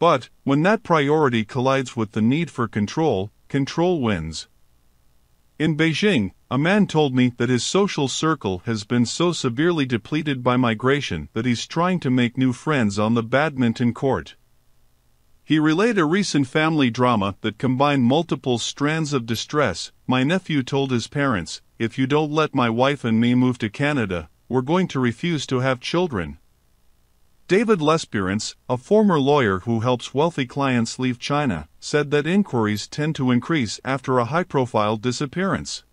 But, when that priority collides with the need for control, control wins. In Beijing, a man told me that his social circle has been so severely depleted by migration that he's trying to make new friends on the badminton court. He relayed a recent family drama that combined multiple strands of distress. My nephew told his parents, if you don't let my wife and me move to Canada, we're going to refuse to have children. David Lesperance, a former lawyer who helps wealthy clients leave China, said that inquiries tend to increase after a high-profile disappearance.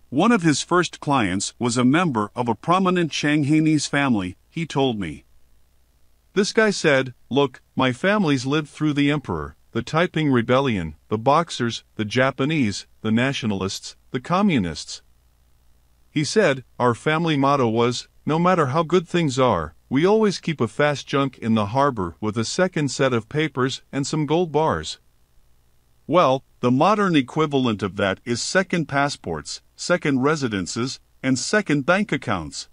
One of his first clients was a member of a prominent Shanghainese family, he told me. This guy said, look, my family's lived through the emperor, the Taiping Rebellion, the Boxers, the Japanese, the nationalists, the communists. He said, our family motto was, no matter how good things are, we always keep a fast junk in the harbor with a second set of papers and some gold bars. Well, the modern equivalent of that is second passports, second residences, and second bank accounts.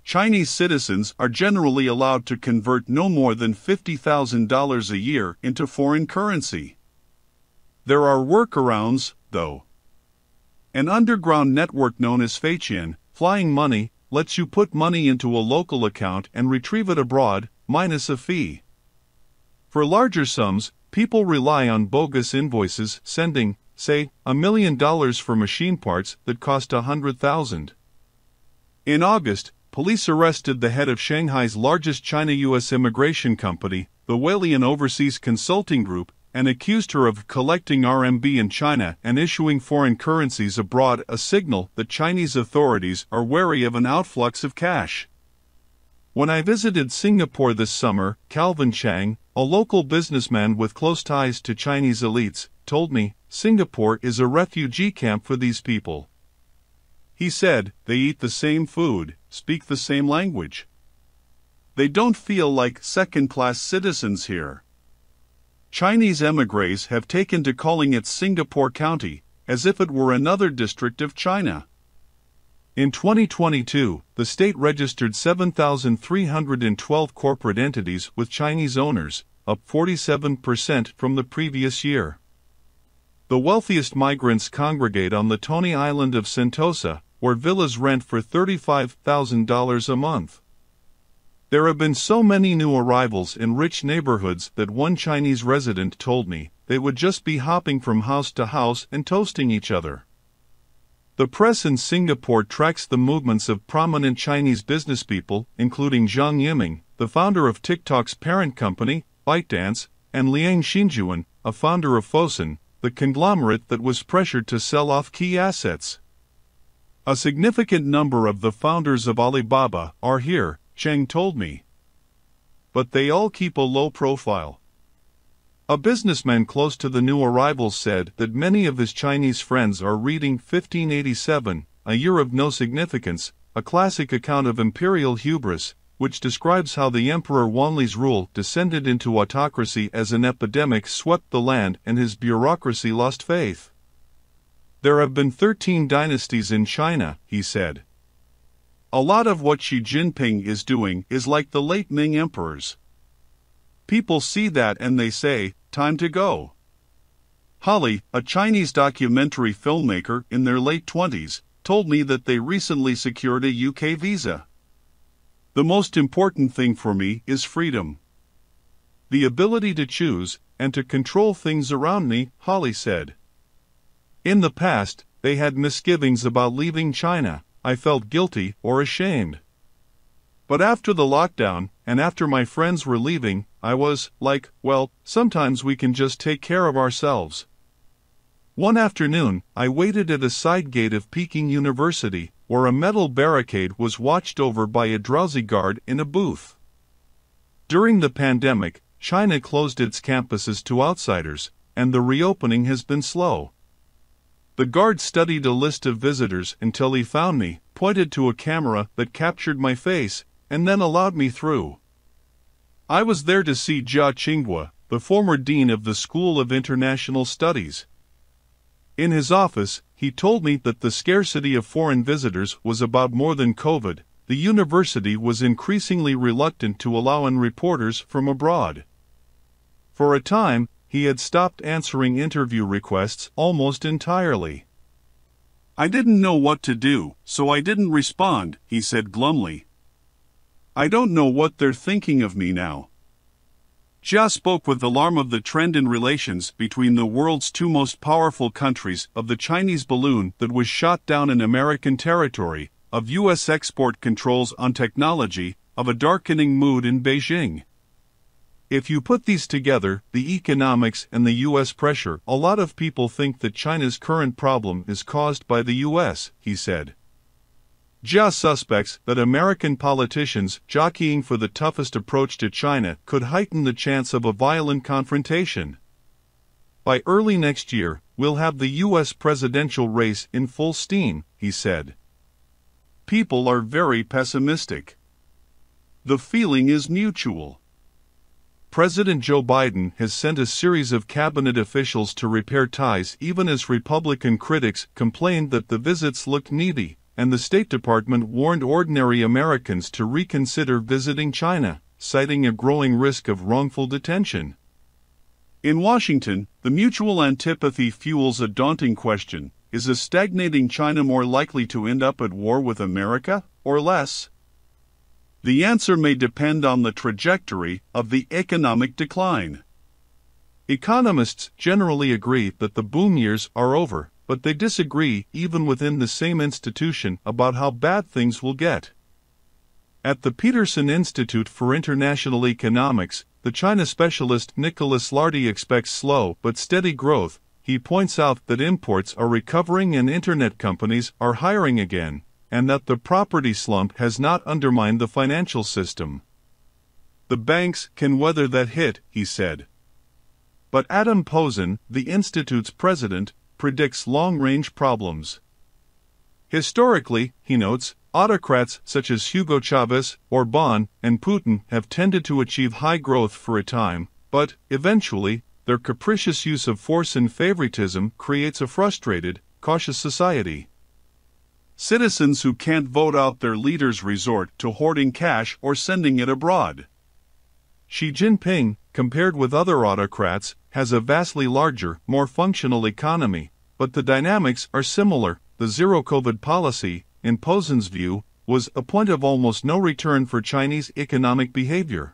Chinese citizens are generally allowed to convert no more than $50,000 a year into foreign currency. There are workarounds, though. An underground network known as Feiqian, flying money, lets you put money into a local account and retrieve it abroad, minus a fee. For larger sums, people rely on bogus invoices sending, say, $1 million for machine parts that cost $100,000. In August, police arrested the head of Shanghai's largest China-US immigration company, the Walian Overseas Consulting Group, and accused her of collecting RMB in China and issuing foreign currencies abroad, a signal that Chinese authorities are wary of an outflux of cash. When I visited Singapore this summer, Calvin Chang, a local businessman with close ties to Chinese elites, told me, Singapore is a refugee camp for these people. He said, they eat the same food, speak the same language. They don't feel like second-class citizens here. Chinese émigrés have taken to calling it Singapore County, as if it were another district of China. In 2022, the state registered 7,312 corporate entities with Chinese owners, up 47% from the previous year. The wealthiest migrants congregate on the Tony Island of Sentosa, where villas rent for $35,000 a month. There have been so many new arrivals in rich neighborhoods that one Chinese resident told me they would just be hopping from house to house and toasting each other. The press in Singapore tracks the movements of prominent Chinese businesspeople, including Zhang Yiming, the founder of TikTok's parent company, ByteDance, and Liang Xinjuan, a founder of Fosun, the conglomerate that was pressured to sell off key assets. A significant number of the founders of Alibaba are here, Cheng told me. But they all keep a low profile. A businessman close to the new arrivals said that many of his Chinese friends are reading 1587, A Year of No Significance, a classic account of imperial hubris, which describes how the Emperor Wanli's rule descended into autocracy as an epidemic swept the land and his bureaucracy lost faith. There have been 13 dynasties in China, he said. A lot of what Xi Jinping is doing is like the late Ming emperors. People see that and they say, time to go. Holly, a Chinese documentary filmmaker in their late 20s, told me that they recently secured a UK visa. The most important thing for me is freedom. The ability to choose and to control things around me, Holly said. In the past, they had misgivings about leaving China. I felt guilty or ashamed. But after the lockdown, and after my friends were leaving, I was like, well, sometimes we can just take care of ourselves. One afternoon, I waited at a side gate of Peking University, where a metal barricade was watched over by a drowsy guard in a booth. During the pandemic, China closed its campuses to outsiders, and the reopening has been slow. The guard studied a list of visitors until he found me, pointed to a camera that captured my face, and then allowed me through. I was there to see Jia Qinghua, the former dean of the School of International Studies. In his office, he told me that the scarcity of foreign visitors was about more than COVID. The university was increasingly reluctant to allow in reporters from abroad. For a time, he had stopped answering interview requests almost entirely. I didn't know what to do, so I didn't respond, he said glumly. I don't know what they're thinking of me now. Jia spoke with alarm of the trend in relations between the world's two most powerful countries, of the Chinese balloon that was shot down in American territory, of U.S. export controls on technology, of a darkening mood in Beijing. If you put these together, the economics and the U.S. pressure, a lot of people think that China's current problem is caused by the U.S., he said. Jia suspects that American politicians jockeying for the toughest approach to China could heighten the chance of a violent confrontation. By early next year, we'll have the U.S. presidential race in full steam, he said. People are very pessimistic. The feeling is mutual. President Joe Biden has sent a series of cabinet officials to repair ties even as Republican critics complained that the visits looked needy, and the State Department warned ordinary Americans to reconsider visiting China, citing a growing risk of wrongful detention. In Washington, the mutual antipathy fuels a daunting question: is a stagnating China more likely to end up at war with America, or less? The answer may depend on the trajectory of the economic decline. Economists generally agree that the boom years are over, but they disagree even within the same institution about how bad things will get. At the Peterson Institute for International Economics, the China specialist Nicholas Lardy expects slow but steady growth. He points out that imports are recovering and internet companies are hiring again, and that the property slump has not undermined the financial system. The banks can weather that hit, he said. But Adam Posen, the Institute's president, predicts long-range problems. Historically, he notes, autocrats such as Hugo Chavez, Orbán, and Putin have tended to achieve high growth for a time, but, eventually, their capricious use of force and favoritism creates a frustrated, cautious society. Citizens who can't vote out their leaders resort to hoarding cash or sending it abroad. Xi Jinping, compared with other autocrats, has a vastly larger, more functional economy, but the dynamics are similar. The zero-COVID policy, in Posen's view, was a point of almost no return for Chinese economic behavior.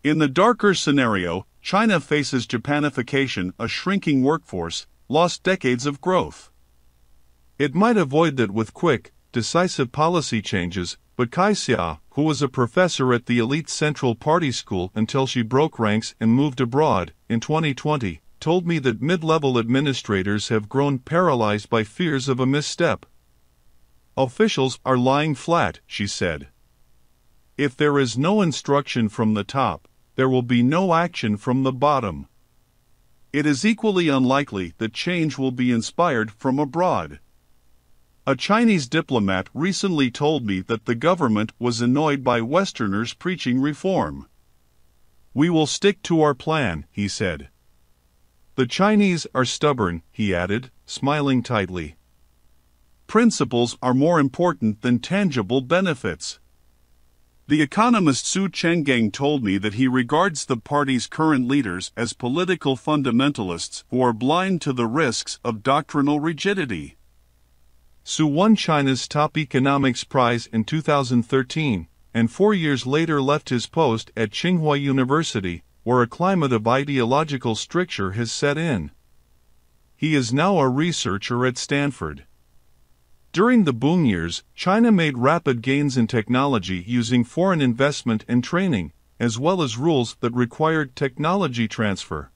In the darker scenario, China faces Japanification, a shrinking workforce, lost decades of growth. It might avoid that with quick, decisive policy changes, but Kai Xia, who was a professor at the elite Central Party School until she broke ranks and moved abroad, in 2020, told me that mid-level administrators have grown paralyzed by fears of a misstep. Officials are lying flat, she said. If there is no instruction from the top, there will be no action from the bottom. It is equally unlikely that change will be inspired from abroad. A Chinese diplomat recently told me that the government was annoyed by Westerners preaching reform. We will stick to our plan, he said. The Chinese are stubborn, he added, smiling tightly. Principles are more important than tangible benefits. The economist Su Chenggang told me that he regards the party's current leaders as political fundamentalists who are blind to the risks of doctrinal rigidity. Su won China's top economics prize in 2013, and 4 years later left his post at Tsinghua University, where a climate of ideological stricture has set in. He is now a researcher at Stanford. During the boom years, China made rapid gains in technology using foreign investment and training, as well as rules that required technology transfer.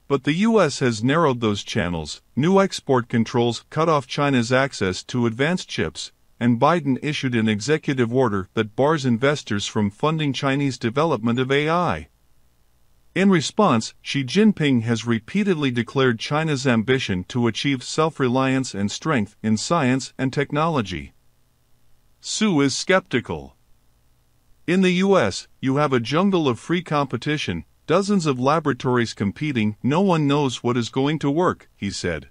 But the U.S. has narrowed those channels. New export controls cut off China's access to advanced chips, and Biden issued an executive order that bars investors from funding Chinese development of AI. In response, Xi Jinping has repeatedly declared China's ambition to achieve self-reliance and strength in science and technology. Su is skeptical. In the U.S., you have a jungle of free competition, dozens of laboratories competing. No one knows what is going to work, he said.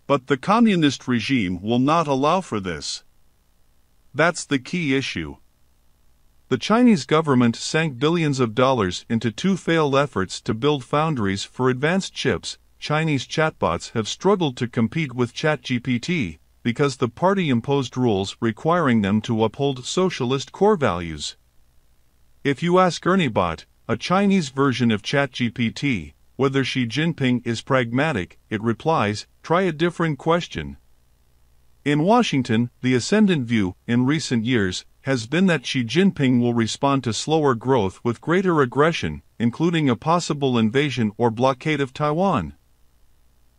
But the communist regime will not allow for this. That's the key issue. The Chinese government sank billions of dollars into 2 failed efforts to build foundries for advanced chips. Chinese chatbots have struggled to compete with ChatGPT because the party imposed rules requiring them to uphold socialist core values. If you ask ErnieBot, a Chinese version of ChatGPT, whether Xi Jinping is pragmatic, it replies, "Try a different question." In Washington, the ascendant view, in recent years, has been that Xi Jinping will respond to slower growth with greater aggression, including a possible invasion or blockade of Taiwan.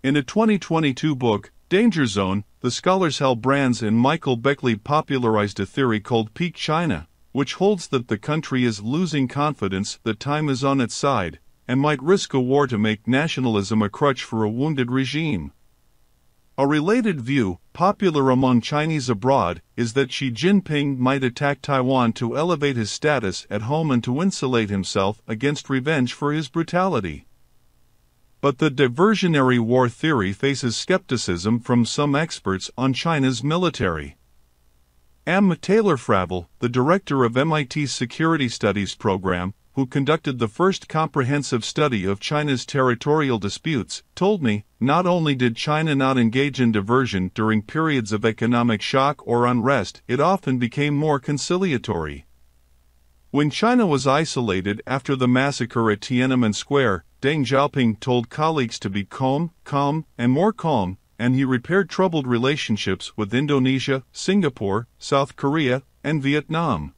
In a 2022 book, Danger Zone, the scholars Hal Brands and Michael Beckley popularized a theory called Peak China, which holds that the country is losing confidence that time is on its side, and might risk a war to make nationalism a crutch for a wounded regime. A related view, popular among Chinese abroad, is that Xi Jinping might attack Taiwan to elevate his status at home and to insulate himself against revenge for his brutality. But the diversionary war theory faces skepticism from some experts on China's military. M. Taylor Fravel, the director of MIT's Security Studies program, who conducted the first comprehensive study of China's territorial disputes, told me, not only did China not engage in diversion during periods of economic shock or unrest, it often became more conciliatory. When China was isolated after the massacre at Tiananmen Square, Deng Xiaoping told colleagues to be calm, and more calm, and he repaired troubled relationships with Indonesia, Singapore, South Korea, and Vietnam.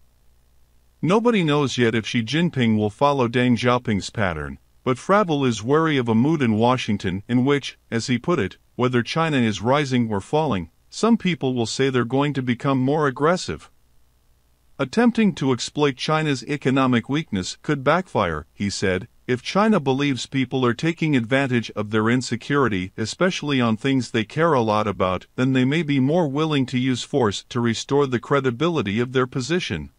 Nobody knows yet if Xi Jinping will follow Deng Xiaoping's pattern, but Fravel is wary of a mood in Washington in which, as he put it, whether China is rising or falling, some people will say they're going to become more aggressive. Attempting to exploit China's economic weakness could backfire, he said. If China believes people are taking advantage of their insecurity, especially on things they care a lot about, then they may be more willing to use force to restore the credibility of their position.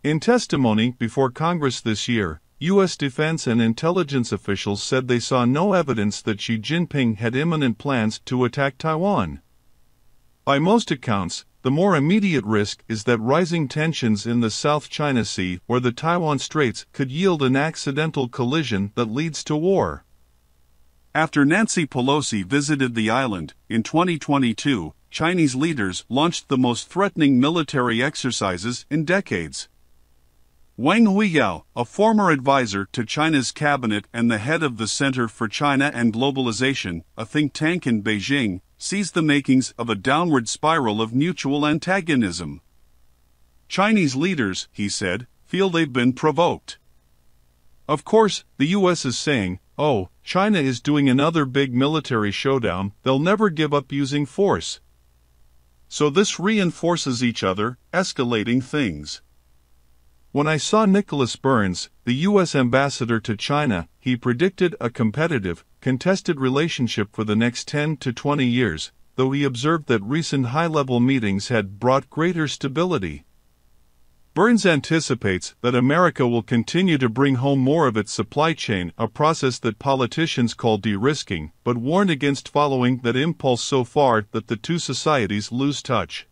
In testimony before Congress this year, U.S. defense and intelligence officials said they saw no evidence that Xi Jinping had imminent plans to attack Taiwan. By most accounts, the more immediate risk is that rising tensions in the South China Sea or the Taiwan Straits could yield an accidental collision that leads to war. After Nancy Pelosi visited the island in 2022, Chinese leaders launched the most threatening military exercises in decades. Wang Huiyao, a former advisor to China's cabinet and the head of the Center for China and Globalization, a think tank in Beijing, sees the makings of a downward spiral of mutual antagonism. Chinese leaders, he said, feel they've been provoked. Of course, the US is saying, oh, China is doing another big military showdown, they'll never give up using force. So this reinforces each other, escalating things. When I saw Nicholas Burns, the U.S. ambassador to China, he predicted a competitive, contested relationship for the next 10 to 20 years, though he observed that recent high-level meetings had brought greater stability. Burns anticipates that America will continue to bring home more of its supply chain, a process that politicians call de-risking, but warned against following that impulse so far that the two societies lose touch.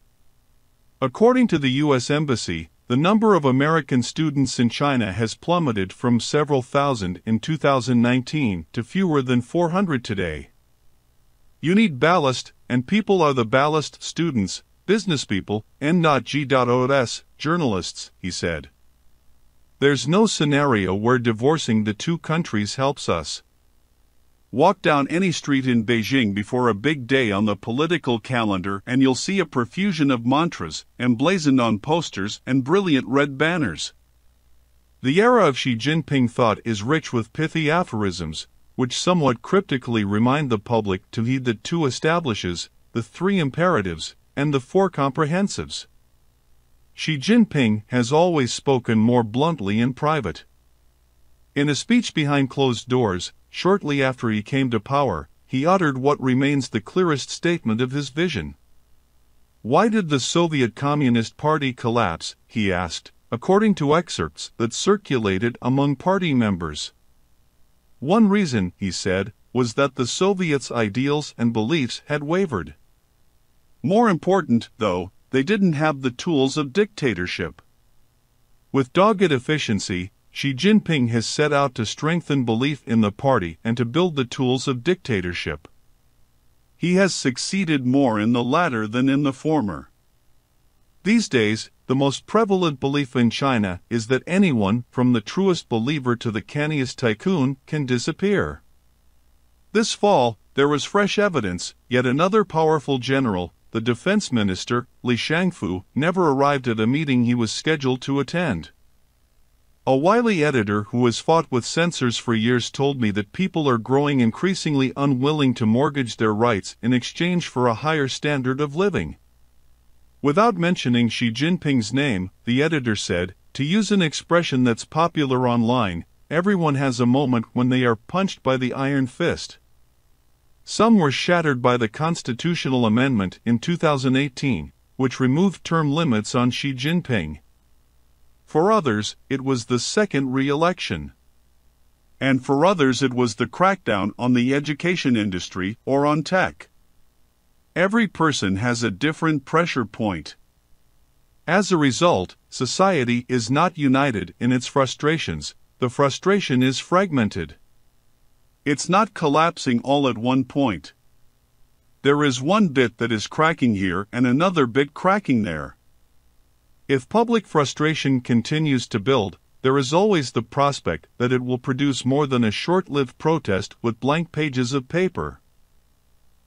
According to the U.S. Embassy, the number of American students in China has plummeted from several thousand in 2019 to fewer than 400 today. You need ballast, and people are the ballast: students, business people, and not G.O.S. journalists, he said. There's no scenario where divorcing the two countries helps us. Walk down any street in Beijing before a big day on the political calendar and you'll see a profusion of mantras emblazoned on posters and brilliant red banners. The era of Xi Jinping thought is rich with pithy aphorisms, which somewhat cryptically remind the public to heed the two establishes, the three imperatives, and the four comprehensives. Xi Jinping has always spoken more bluntly in private. In a speech behind closed doors, shortly after he came to power, he uttered what remains the clearest statement of his vision. Why did the Soviet Communist Party collapse, he asked, according to excerpts that circulated among party members. One reason, he said, was that the Soviets' ideals and beliefs had wavered. More important, though, they didn't have the tools of dictatorship. With dogged efficiency, Xi Jinping has set out to strengthen belief in the party and to build the tools of dictatorship. He has succeeded more in the latter than in the former. These days, the most prevalent belief in China is that anyone, from the truest believer to the canniest tycoon, can disappear. This fall, there was fresh evidence. Yet another powerful general, the defense minister, Li Shangfu, never arrived at a meeting he was scheduled to attend. A wily editor who has fought with censors for years told me that people are growing increasingly unwilling to mortgage their rights in exchange for a higher standard of living. Without mentioning Xi Jinping's name, the editor said, to use an expression that's popular online, everyone has a moment when they are punched by the iron fist. Some were shattered by the constitutional amendment in 2018, which removed term limits on Xi Jinping. For others, it was the second re-election. And for others it was the crackdown on the education industry or on tech. Every person has a different pressure point. As a result, society is not united in its frustrations, the frustration is fragmented. It's not collapsing all at one point. There is one bit that is cracking here and another bit cracking there. If public frustration continues to build, there is always the prospect that it will produce more than a short-lived protest with blank pages of paper.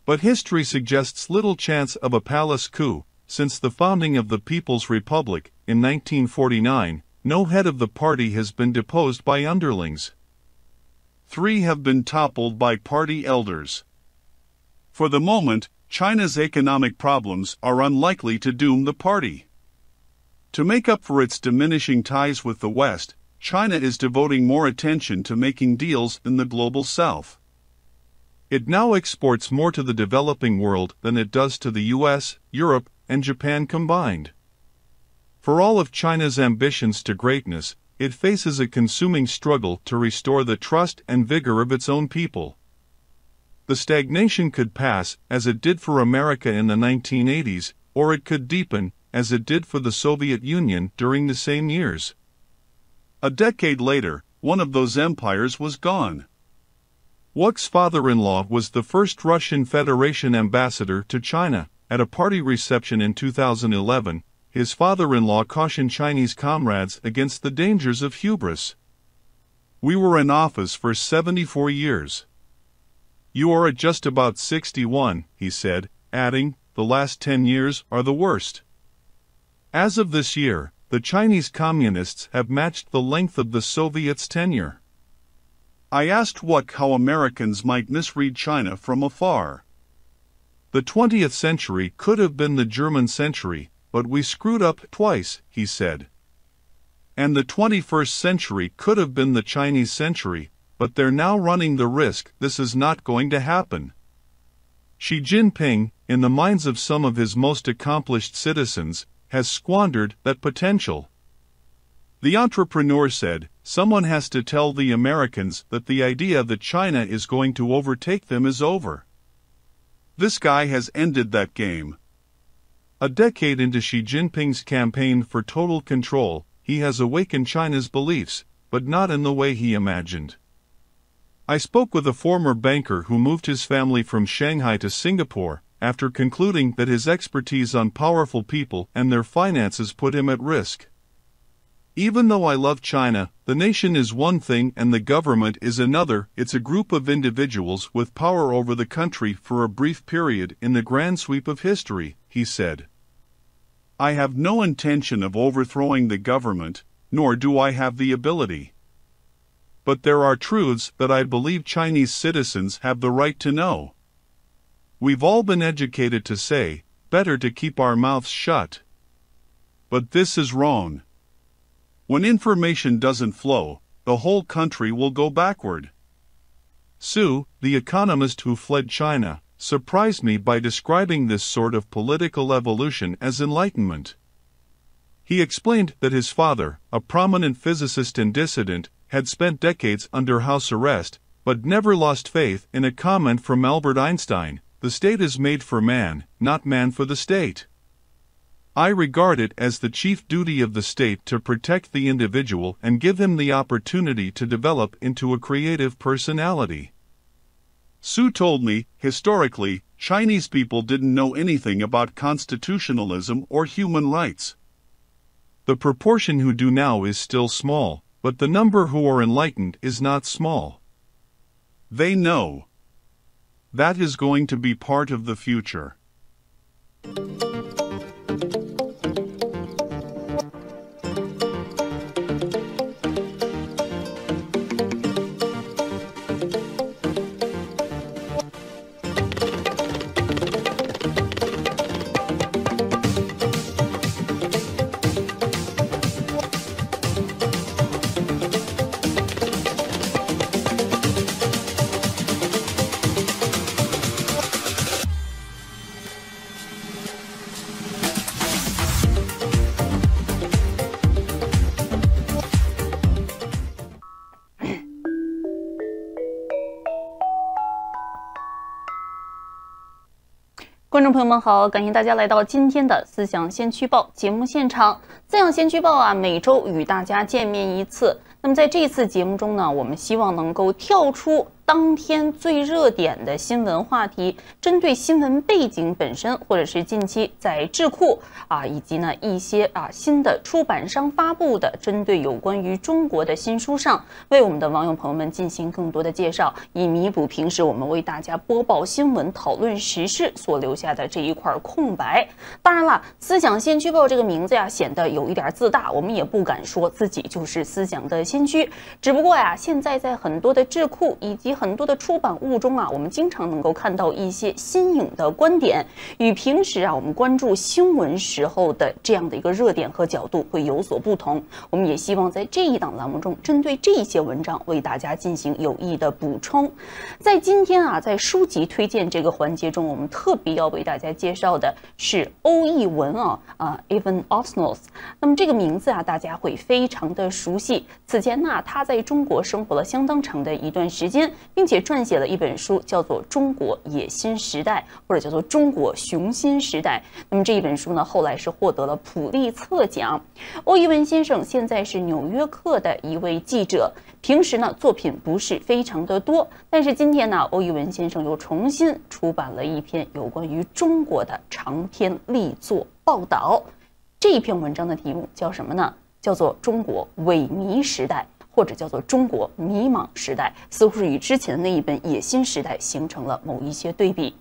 But history suggests little chance of a palace coup. Since the founding of the People's Republic in 1949, no head of the party has been deposed by underlings. 3 have been toppled by party elders. For the moment, China's economic problems are unlikely to doom the party. To make up for its diminishing ties with the West, China is devoting more attention to making deals in the global South. It now exports more to the developing world than it does to the US, Europe, and Japan combined. For all of China's ambitions to greatness, it faces a consuming struggle to restore the trust and vigor of its own people. The stagnation could pass, as it did for America in the 1980s, or it could deepen, as it did for the Soviet Union during the same years. A decade later, one of those empires was gone. Wuk's father-in-law was the first Russian Federation ambassador to China. At a party reception in 2011, his father-in-law cautioned Chinese comrades against the dangers of hubris. "We were in office for 74 years. You are at just about 61, he said, adding, "The last 10 years are the worst." As of this year, the Chinese Communists have matched the length of the Soviets' tenure. I asked Wuk how Americans might misread China from afar. "The 20th century could have been the German century, but we screwed up twice," he said. "And the 21st century could have been the Chinese century, but they're now running the risk this is not going to happen." Xi Jinping, in the minds of some of his most accomplished citizens, has squandered that potential. The entrepreneur said, "Someone has to tell the Americans that the idea that China is going to overtake them is over. This guy has ended that game." A decade into Xi Jinping's campaign for total control, he has awakened China's beliefs, but not in the way he imagined. I spoke with a former banker who moved his family from Shanghai to Singapore, after concluding that his expertise on powerful people and their finances put him at risk. "Even though I love China, the nation is one thing and the government is another. It's a group of individuals with power over the country for a brief period in the grand sweep of history," he said. "I have no intention of overthrowing the government, nor do I have the ability. But there are truths that I believe Chinese citizens have the right to know. We've all been educated to say, better to keep our mouths shut. But this is wrong. When information doesn't flow, the whole country will go backward." Su, the economist who fled China, surprised me by describing this sort of political evolution as enlightenment. He explained that his father, a prominent physicist and dissident, had spent decades under house arrest, but never lost faith in a comment from Albert Einstein, "The state is made for man, not man for the state." I regard it as the chief duty of the state to protect the individual and give him the opportunity to develop into a creative personality. Su told me, historically, Chinese people didn't know anything about constitutionalism or human rights. The proportion who do now is still small, but the number who are enlightened is not small. They know. That is going to be part of the future.观众朋友们好，感谢大家来到今天的思想先驱报节目现场。思想先驱报啊，每周与大家见面一次。那么在这一次节目中呢，我们希望能够跳出当天最热点的新闻话题，针对新闻背景本身，或者是近期在智库以及呢一些新的出版商发布的针对有关于中国的新书上，为我们的网友朋友们进行更多的介绍，以弥补平时我们为大家播报新闻、讨论时事所留下的这一块空白。当然了，思想先驱报这个名字呀，显得有一点自大，我们也不敢说自己就是思想的先驱。只不过呀，现在在很多的智库以及很多的出版物中我们经常能够看到一些新颖的观点，与平时我们关注新闻时候的这样的一个热点和角度会有所不同。我们也希望在这一档栏目中，针对这些文章为大家进行有益的补充。在今天在书籍推荐这个环节中，我们特别要为大家介绍的是欧译文Evan Osnos。那么这个名字大家会非常的熟悉。此前他在中国生活了相当长的一段时间，并且撰写了一本书，叫做《中国野心时代》，或者叫做《中国雄心时代》。那么这一本书呢，后来是获得了普利策奖。欧译文先生现在是《纽约客》的一位记者，平时呢作品不是非常的多，但是今天呢，欧译文先生又重新出版了一篇有关于中国的长篇力作报道。这一篇文章的题目叫什么呢？叫做《中国萎靡时代》，或者叫做《中国迷茫时代》，似乎是与之前的那一本《野心时代》形成了某一些对比。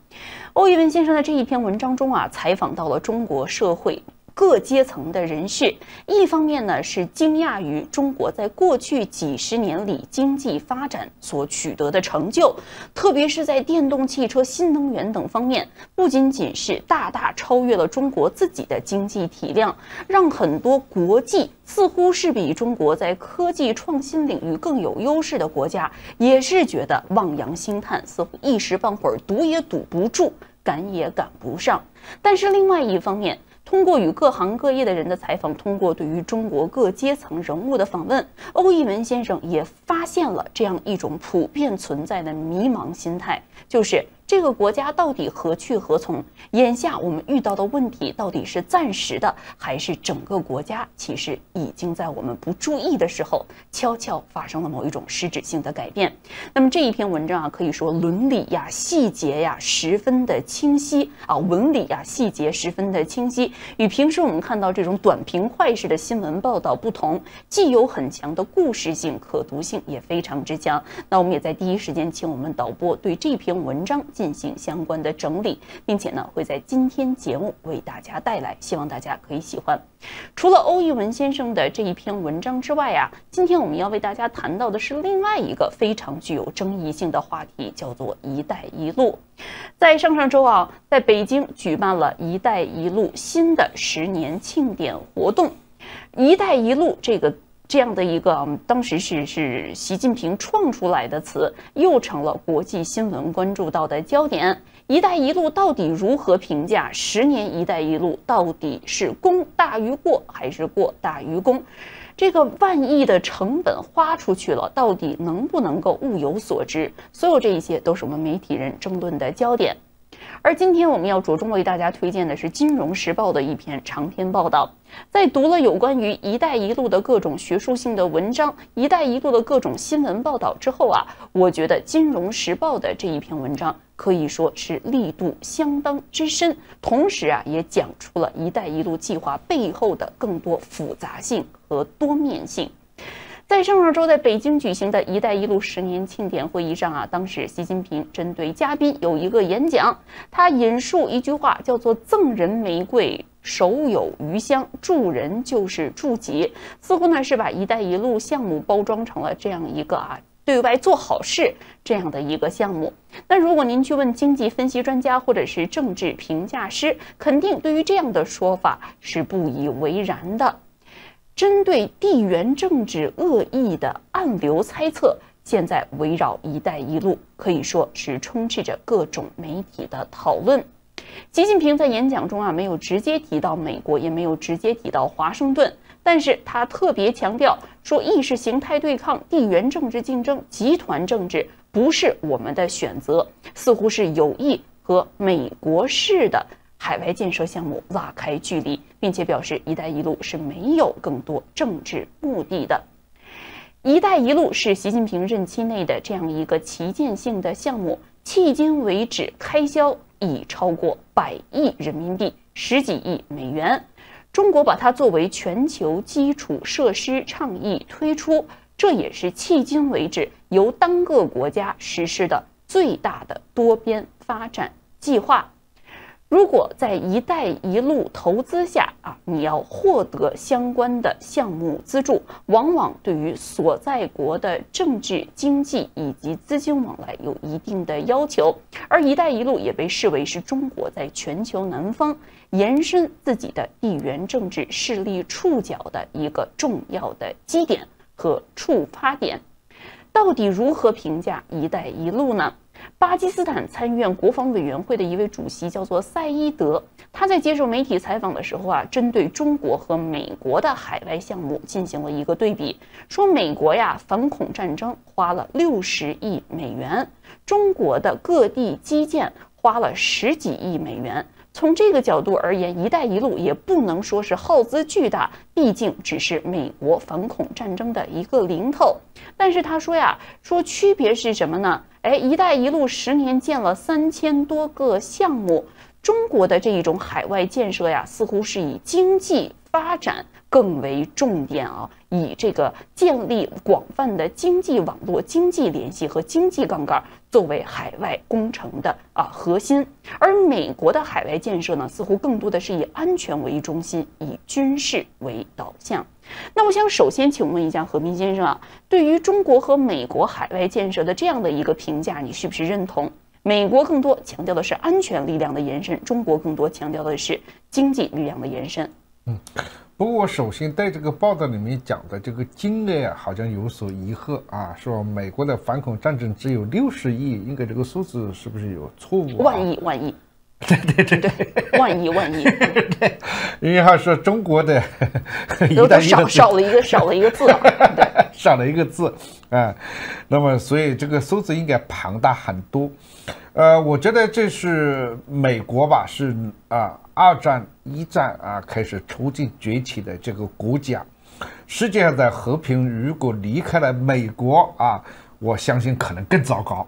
欧译文先生在这一篇文章中采访到了中国社会各阶层的人士，一方面呢是惊讶于中国在过去几十年里经济发展所取得的成就，特别是在电动汽车、新能源等方面，不仅仅是大大超越了中国自己的经济体量，让很多国际似乎是比中国在科技创新领域更有优势的国家，也是觉得望洋兴叹，似乎一时半会儿堵也堵不住，赶也赶不上。但是另外一方面，通过与各行各业的人的采访，通过对于中国各阶层人物的访问，欧译文先生也发现了这样一种普遍存在的迷茫心态，就是这个国家到底何去何从？眼下我们遇到的问题到底是暂时的，还是整个国家其实已经在我们不注意的时候悄悄发生了某一种实质性的改变？那么这一篇文章可以说伦理细节十分的清晰文理细节十分的清晰，与平时我们看到这种短平快式的新闻报道不同，既有很强的故事性、可读性，也非常之强。那我们也在第一时间请我们导播对这篇文章进行相关的整理，并且呢会在今天节目为大家带来，希望大家可以喜欢。除了欧译文先生的这一篇文章之外今天我们要为大家谈到的是另外一个非常具有争议性的话题，叫做一带一路。在上周在北京举办了一带一路新的10年庆典活动。一带一路这样的一个当时是习近平创出来的词，又成了国际新闻关注到的焦点。一带一路到底如何评价？10年一带一路到底是功大于过，还是过大于功？这个万亿的成本花出去了，到底能不能够物有所值？所有这一些都是我们媒体人争论的焦点。而今天我们要着重为大家推荐的是《金融时报》的一篇长篇报道。在读了有关于一带一路的各种学术性的文章、一带一路的各种新闻报道之后我觉得《金融时报》的这一篇文章可以说是力度相当之深，同时也讲出了一带一路计划背后的更多复杂性和多面性。在上周在北京举行的一带一路10年庆典会议上当时习近平针对嘉宾有一个演讲，他引述一句话，叫做赠人玫瑰手有余香，助人就是助己，似乎呢是把一带一路项目包装成了这样一个对外做好事这样的一个项目。那如果您去问经济分析专家或者是政治评价师，肯定对于这样的说法是不以为然的。针对地缘政治恶意的暗流猜测，现在围绕一带一路可以说是充斥着各种媒体的讨论。习近平在演讲中没有直接提到美国，也没有直接提到华盛顿，但是他特别强调说，意识形态对抗、地缘政治竞争、集团政治不是我们的选择，似乎是有意和美国式的海外建设项目拉开距离，并且表示一带一路是没有更多政治目的的。一带一路是习近平任期内的这样一个旗舰性的项目，迄今为止开销已超过100亿人民币，10几亿美元。中国把它作为全球基础设施倡议推出，这也是迄今为止由单个国家实施的最大的多边发展计划。如果在一带一路投资下你要获得相关的项目资助，往往对于所在国的政治、经济以及资金往来有一定的要求。而一带一路也被视为是中国在全球南方延伸自己的地缘政治势力触角的一个重要的基点和触发点。到底如何评价一带一路呢？巴基斯坦参议院国防委员会的一位主席叫做赛伊德，他在接受媒体采访的时候针对中国和美国的海外项目进行了一个对比，说美国反恐战争花了60亿美元，中国的各地基建花了10几亿美元。从这个角度而言，一带一路也不能说是耗资巨大，毕竟只是美国反恐战争的一个零头。但是他说区别是什么呢？一带一路10年建了3000多个项目，中国的这一种海外建设似乎是以经济发展更为重点以这个建立广泛的经济网络、经济联系和经济杠杆作为海外工程的核心。而美国的海外建设呢，似乎更多的是以安全为中心，以军事为导向。那我想首先请问一下何斌先生对于中国和美国海外建设的这样的一个评价，你是不是认同？美国更多强调的是安全力量的延伸，中国更多强调的是经济力量的延伸。不过我首先在这个报道里面讲的这个金额好像有所疑惑说美国的反恐战争只有60亿，应该这个数字是不是有错误万亿对，万亿对，因为说中国的都少了一个字对，少了一个字那么所以这个数字应该庞大很多。我觉得这是美国是2战1战开始逐渐崛起的这个国家。世界上的和平如果离开了美国我相信可能更糟糕。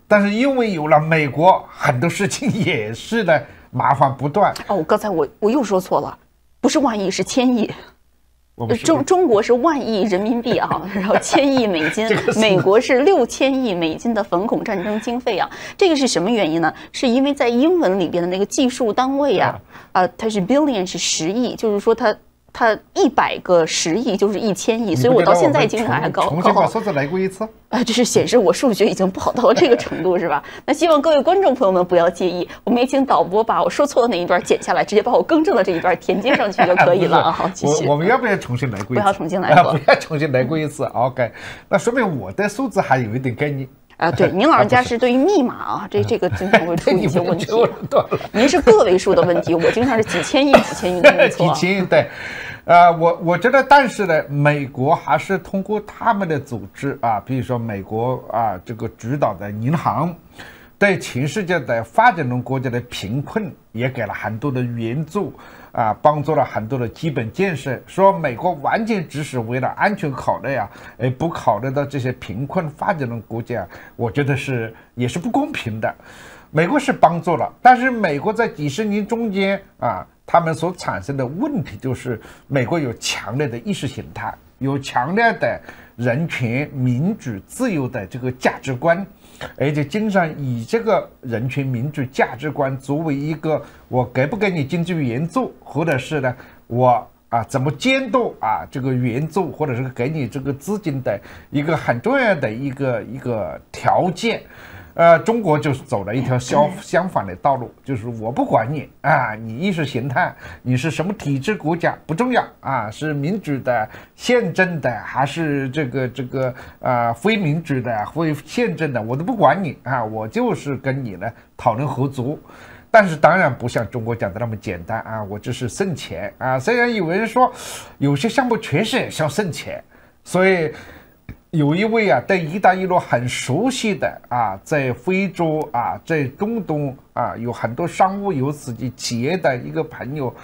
但是因为有了美国，很多事情也是的麻烦不断。刚才我又说错了，不是万亿，是1000亿。中国是10000亿人民币然后1000亿美金，美国是6000亿美金的反恐战争经费这个是什么原因呢？是因为在英文里边的那个计数单位它是 billion 是10亿，就是说它100个10亿就是1000亿，所以我到现在经常还重新把数字来过一次这是显示我数学已经不好到了这个程度是吧？那希望各位观众朋友们不要介意，我们也请导播把我说错的那一段剪下来，直接把我更正的这一段填接上去就可以了好，继续。我们要不要重新来过一次？不要重新来过，不要重新来过一次。OK， 那说明我的数字还有一点概念。对，您老人家是对于密码这个经常会出一些问题。您是个位数的问题，我经常是几千亿的没错。几千亿对。我觉得，但是呢，美国还是通过他们的组织比如说美国这个主导的银行，对全世界的发展中国家的贫困也给了很多的援助帮助了很多的基本建设。说美国完全只是为了安全考虑不考虑到这些贫困发展中国家，我觉得也是不公平的。美国是帮助了，但是美国在几十年中间他们所产生的问题就是美国有强烈的意识形态，有强烈的人权、民主、自由的这个价值观，而且经常以这个人权、民主价值观作为一个我给不给你经济援助，或者是呢我怎么监督这个援助，或者是给你这个资金的一个很重要的一个条件。中国就是走了一条相反的道路，就是我不管你你意识形态，你是什么体制国家不重要是民主的、宪政的，还是这个非民主的、非宪政的，我都不管你我就是跟你呢讨论合作。但是当然不像中国讲的那么简单我只是剩钱虽然有人说有些项目确实想剩钱，所以。有一位对一带一路很熟悉的在非洲在中东有很多商务有自己企业的一个朋友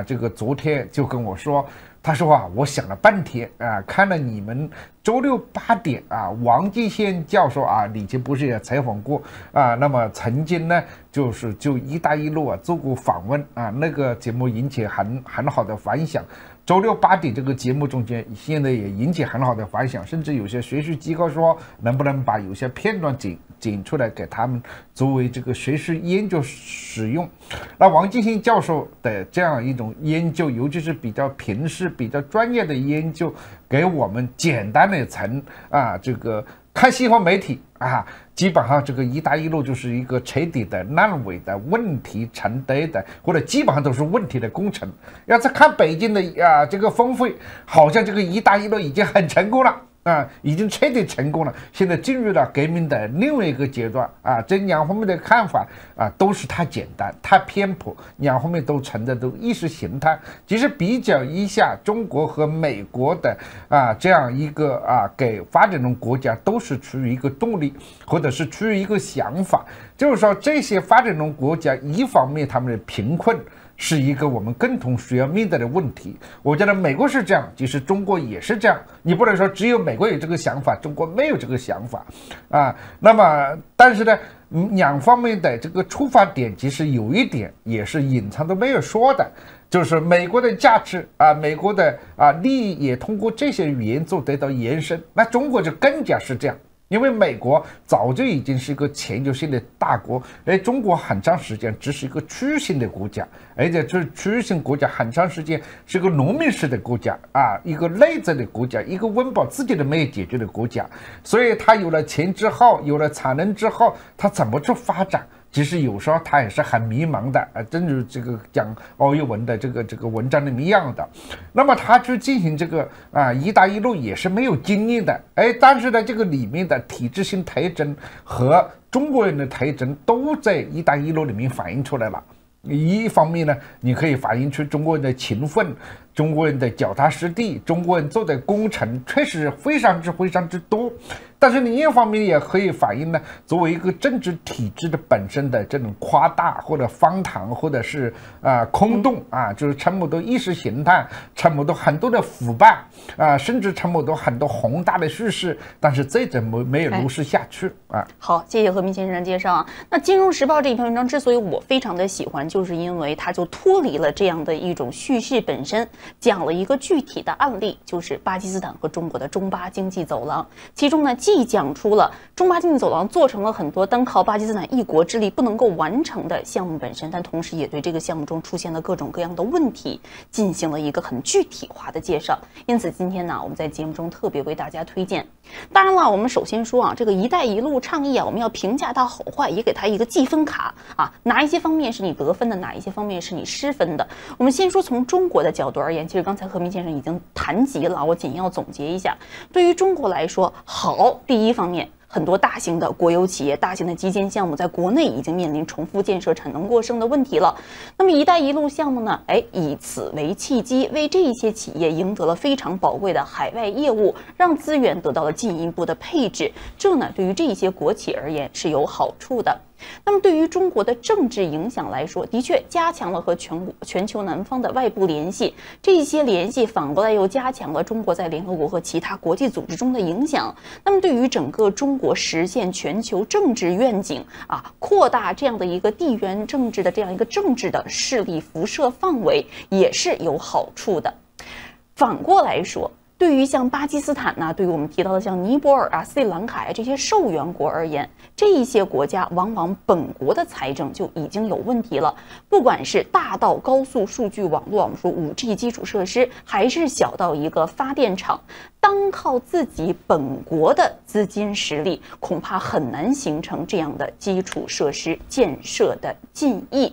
这个昨天就跟我说，他说啊，我想了半天啊，看了你们周六8点啊，王继先教授啊，以前不是也采访过啊？那么曾经呢，就一带一路啊做过访问啊，那个节目引起很好的反响。周六8点这个节目中间，现在也引起很好的反响，甚至有些学术机构说，能不能把有些片段剪出来给他们作为这个学术研究使用。那王继新教授的这样一种研究，尤其是比较平实、比较专业的研究，给我们简单的从这个看西方媒体啊，基本上这个一带一路就是一个彻底的烂尾的问题承担的，或者基本上都是问题的工程。要再看北京的这个峰会，好像这个一带一路已经很成功了。已经彻底成功了，现在进入了革命的另外一个阶段啊！这两方面的看法都是太简单、太偏颇，两方面都存在都意识形态。其实比较一下中国和美国的这样一个给发展中国家都是处于一个动力，或者是处于一个想法，就是说这些发展中国家一方面他们的贫困是一个我们共同需要面对的问题。我觉得美国是这样，其实中国也是这样。你不能说只有美国有这个想法，中国没有这个想法那么，但是呢，两方面的这个出发点其实有一点也是隐藏都没有说的，就是美国的价值美国的利益也通过这些语言做得到延伸。那中国就更加是这样。因为美国早就已经是一个全球性的大国，而中国很长时间只是一个区域性的国家，而且这区域性国家很长时间是个农民式的国家一个内在的国家，一个温饱自己都没有解决的国家。所以它有了钱之后，有了产能之后，它怎么去发展？其实有时候他也是很迷茫的正如这个讲欧岳文的这个文章里面一样的。那么他去进行这个一带一路也是没有经验的，但是呢，这个里面的体制性特征和中国人的特征都在一带一路里面反映出来了。一方面呢，你可以反映出中国人的勤奋，中国人的脚踏实地，中国人做的工程确实非常之多。但是另一方面也可以反映呢，作为一个政治体制的本身的这种夸大或者荒唐，或者是空洞就是陈某的意识形态，陈某的很多的腐败甚至陈某的很多宏大的叙事，但是这种没有落实下去好，谢谢何明先生的介绍那《金融时报》这一篇文章之所以我非常的喜欢，就是因为它就脱离了这样的一种叙事本身，讲了一个具体的案例，就是巴基斯坦和中国的中巴经济走廊。其中呢，既讲出了中巴经济走廊做成了很多单靠巴基斯坦一国之力不能够完成的项目本身，但同时也对这个项目中出现了各种各样的问题进行了一个很具体化的介绍。因此今天呢，我们在节目中特别为大家推荐。当然了，我们首先说这个一带一路倡议我们要评价它好坏，也给它一个计分卡哪一些方面是你得分的，哪一些方面是你失分的。我们先说从中国的角度而言，其实刚才何明先生已经谈及了，我简要总结一下。对于中国来说，好，第一方面，很多大型的国有企业、大型的基建项目在国内已经面临重复建设、产能过剩的问题了。那么“一带一路”项目呢？以此为契机，为这一些企业赢得了非常宝贵的海外业务，让资源得到了进一步的配置。这呢，对于这些国企而言是有好处的。那么对于中国的政治影响来说，的确加强了和全球南方的外部联系，这些联系反过来又加强了中国在联合国和其他国际组织中的影响。那么对于整个中国实现全球政治愿景扩大这样的一个地缘政治的这样一个政治的势力辐射范围也是有好处的。反过来说，对于像巴基斯坦对于我们提到的像尼泊尔斯里兰卡这些受援国而言，这一些国家往往本国的财政就已经有问题了。不管是大到高速数据网络，我们说 5G 基础设施，还是小到一个发电厂，单靠自己本国的资金实力，恐怕很难形成这样的基础设施建设的进益。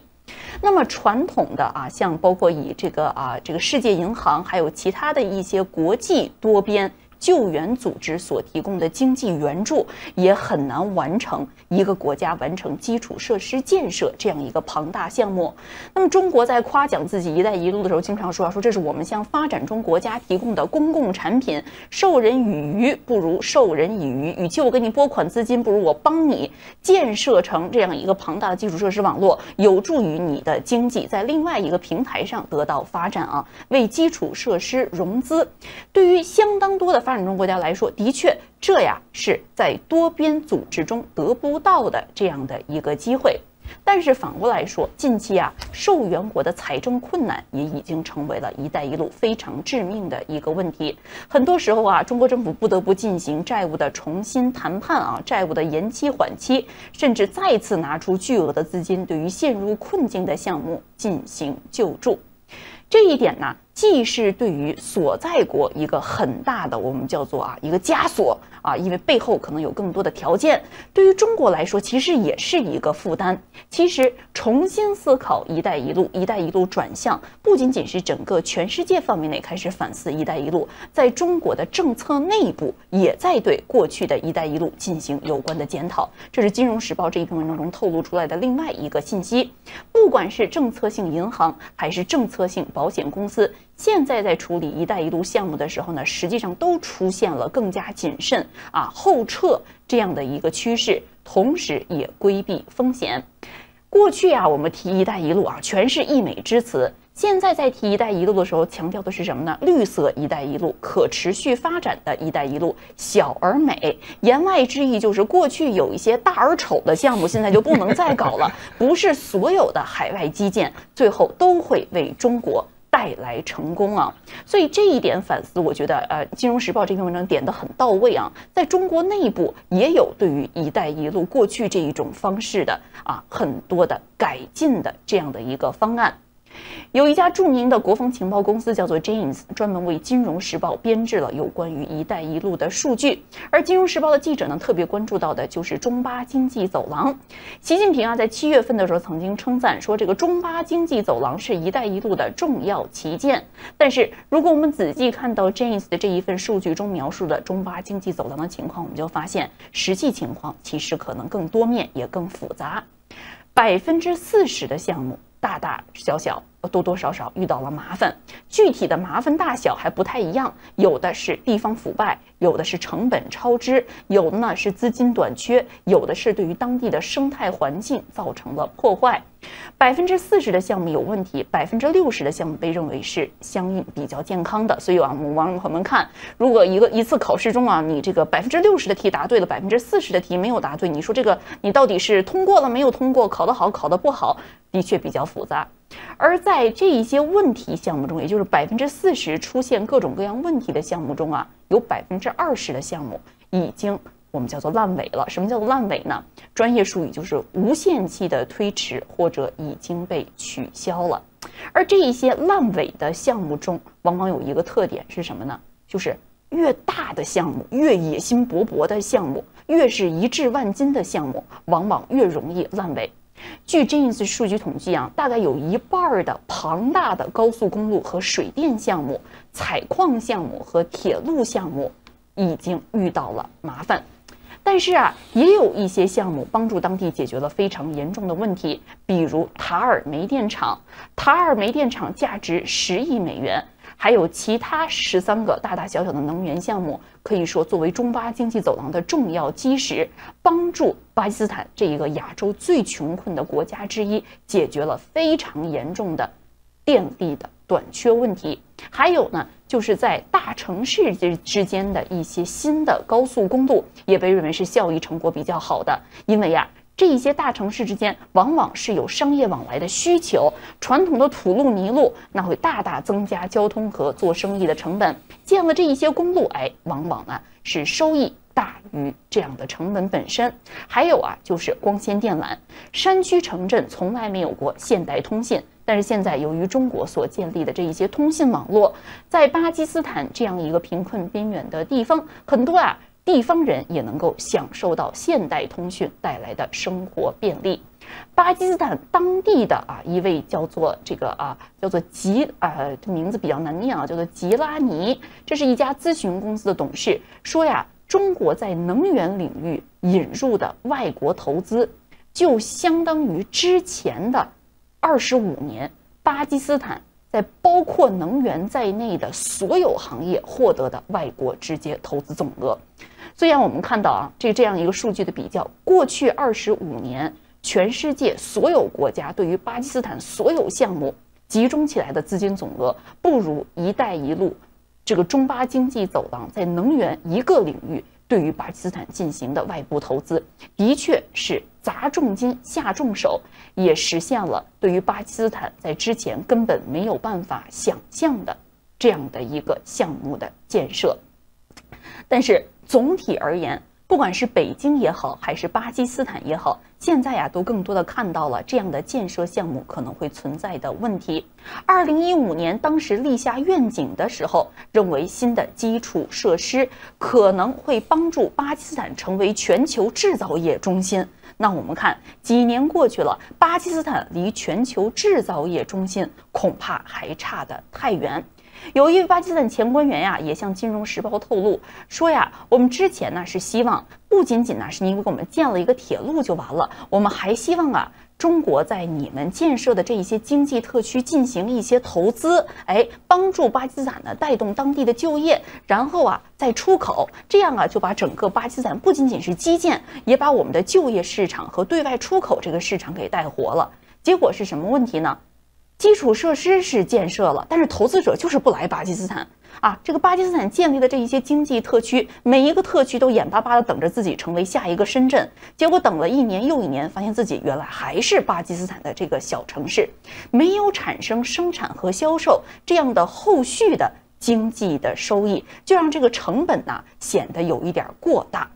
那么传统的像包括以这个世界银行还有其他的一些国际多边救援组织所提供的经济援助，也很难完成一个国家完成基础设施建设这样一个庞大项目。那么中国在夸奖自己“一带一路”的时候，经常说这是我们向发展中国家提供的公共产品，授人以鱼不如授人以渔，与其我给你拨款资金，不如我帮你建设成这样一个庞大的基础设施网络，有助于你的经济在另外一个平台上得到发展啊，为基础设施融资。对于相当多的发展中国家来说，的确这是在多边组织中得不到的这样的一个机会。但是反过来说，近期受援国的财政困难也已经成为了“一带一路”非常致命的一个问题。很多时候中国政府不得不进行债务的重新谈判债务的延期缓期，甚至再次拿出巨额的资金，对于陷入困境的项目进行救助。这一点呢，既是对于所在国一个很大的我们叫做一个枷锁因为背后可能有更多的条件，对于中国来说其实也是一个负担。其实重新思考一带一路，一带一路转向不仅仅是整个全世界范围内开始反思一带一路，在中国的政策内部也在对过去的一带一路进行有关的检讨。这是《金融时报》这一篇文章中透露出来的另外一个信息。不管是政策性银行还是政策性保险公司，现在在处理一带一路项目的时候呢，实际上都出现了更加谨慎后撤这样的一个趋势，同时也规避风险。过去我们提一带一路全是溢美之词，现在在提一带一路的时候，强调的是什么呢？绿色一带一路，可持续发展的一带一路，小而美。言外之意就是过去有一些大而丑的项目，现在就不能再搞了。不是所有的海外基建最后都会为中国带来成功所以这一点反思，我觉得《金融时报》这篇文章点得很到位在中国内部也有对于一带一路过去这一种方式的很多的改进的这样的一个方案。有一家著名的国防情报公司叫做 James， 专门为《金融时报》编制了有关于一带一路的数据。而《金融时报》的记者呢，特别关注到的就是中巴经济走廊。习近平在7月份的时候曾经称赞说，这个中巴经济走廊是一带一路的重要旗舰。但是如果我们仔细看到 James 的这一份数据中描述的中巴经济走廊的情况，我们就发现实际情况其实可能更多面也更复杂。40%的项目大大小小多多少少遇到了麻烦，具体的麻烦大小还不太一样，有的是地方腐败，有的是成本超支，有的呢是资金短缺，有的是对于当地的生态环境造成了破坏。40%的项目有问题，60%的项目被认为是相应比较健康的。所以我们网友朋友们看，如果一次考试中你这个60%的题答对了，40%的题没有答对，你说这个你到底是通过了没有通过，考得好考得不好，的确比较复杂。而在这一些问题项目中，也就是40%出现各种各样问题的项目中有20%的项目已经我们叫做烂尾了。什么叫做烂尾呢？专业术语就是无限期的推迟或者已经被取消了。而这一些烂尾的项目中，往往有一个特点是什么呢？就是越大的项目，越野心勃勃的项目，越是一掷万金的项目，往往越容易烂尾。据 James 数据统计大概有一半的庞大的高速公路和水电项目、采矿项目和铁路项目已经遇到了麻烦。但是也有一些项目帮助当地解决了非常严重的问题，比如塔尔煤电厂。塔尔煤电厂价值10亿美元，还有其他13个大大小小的能源项目，可以说作为中巴经济走廊的重要基石，帮助巴基斯坦这一个亚洲最穷困的国家之一解决了非常严重的电力的短缺问题。还有呢，就是在大城市之间的一些新的高速公路也被认为是效益成果比较好的，因为这一些大城市之间往往是有商业往来的需求，传统的土路泥路那会大大增加交通和做生意的成本，建了这一些公路往往是收益大于这样的成本本身。还有就是光纤电缆，山区城镇从来没有过现代通信，但是现在由于中国所建立的这一些通信网络，在巴基斯坦这样一个贫困边缘的地方，很多地方人也能够享受到现代通讯带来的生活便利。巴基斯坦当地的一位叫做这名字比较难念叫做吉拉尼，这是一家咨询公司的董事说呀，中国在能源领域引入的外国投资，就相当于之前的25年巴基斯坦在包括能源在内的所有行业获得的外国直接投资总额。虽然我们看到这样一个数据的比较，过去25年全世界所有国家对于巴基斯坦所有项目集中起来的资金总额，不如“一带一路”这个中巴经济走廊在能源一个领域对于巴基斯坦进行的外部投资，的确是砸重金下重手，也实现了对于巴基斯坦在之前根本没有办法想象的这样的一个项目的建设。但是总体而言，不管是北京也好，还是巴基斯坦也好，现在都更多的看到了这样的建设项目可能会存在的问题。2015年当时立下愿景的时候，认为新的基础设施可能会帮助巴基斯坦成为全球制造业中心。那我们看几年过去了，巴基斯坦离全球制造业中心恐怕还差得太远。有一位巴基斯坦前官员也向《金融时报》透露说我们之前是希望不仅仅是因为我们建了一个铁路就完了，我们还希望中国在你们建设的这一些经济特区进行一些投资，帮助巴基斯坦带动当地的就业，然后再出口，这样就把整个巴基斯坦不仅仅是基建，也把我们的就业市场和对外出口这个市场给带活了。结果是什么问题呢？基础设施是建设了，但是投资者就是不来巴基斯坦这个巴基斯坦建立的这一些经济特区，每一个特区都眼巴巴的等着自己成为下一个深圳，结果等了一年又一年，发现自己原来还是巴基斯坦的这个小城市，没有产生生产和销售这样的后续的经济的收益，就让这个成本显得有一点过大。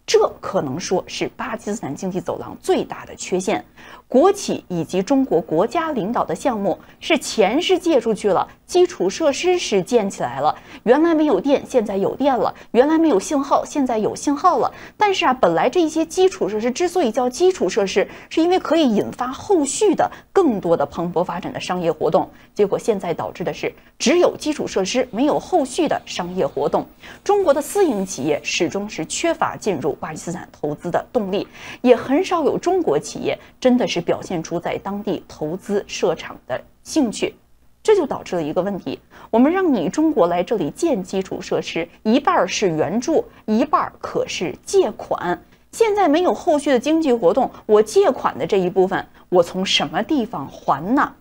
这可能说是巴基斯坦经济走廊最大的缺陷。国企以及中国国家领导的项目是钱是借出去了，基础设施是建起来了，原来没有电现在有电了，原来没有信号现在有信号了。但是本来这些基础设施之所以叫基础设施，是因为可以引发后续的更多的蓬勃发展的商业活动，结果现在导致的是只有基础设施没有后续的商业活动。中国的私营企业始终是缺乏进入巴基斯坦投资的动力，也很少有中国企业真的是表现出在当地投资设厂的兴趣。这就导致了一个问题，我们让你中国来这里建基础设施，一半是援助，一半可是借款。现在没有后续的经济活动，我借款的这一部分我从什么地方还呢？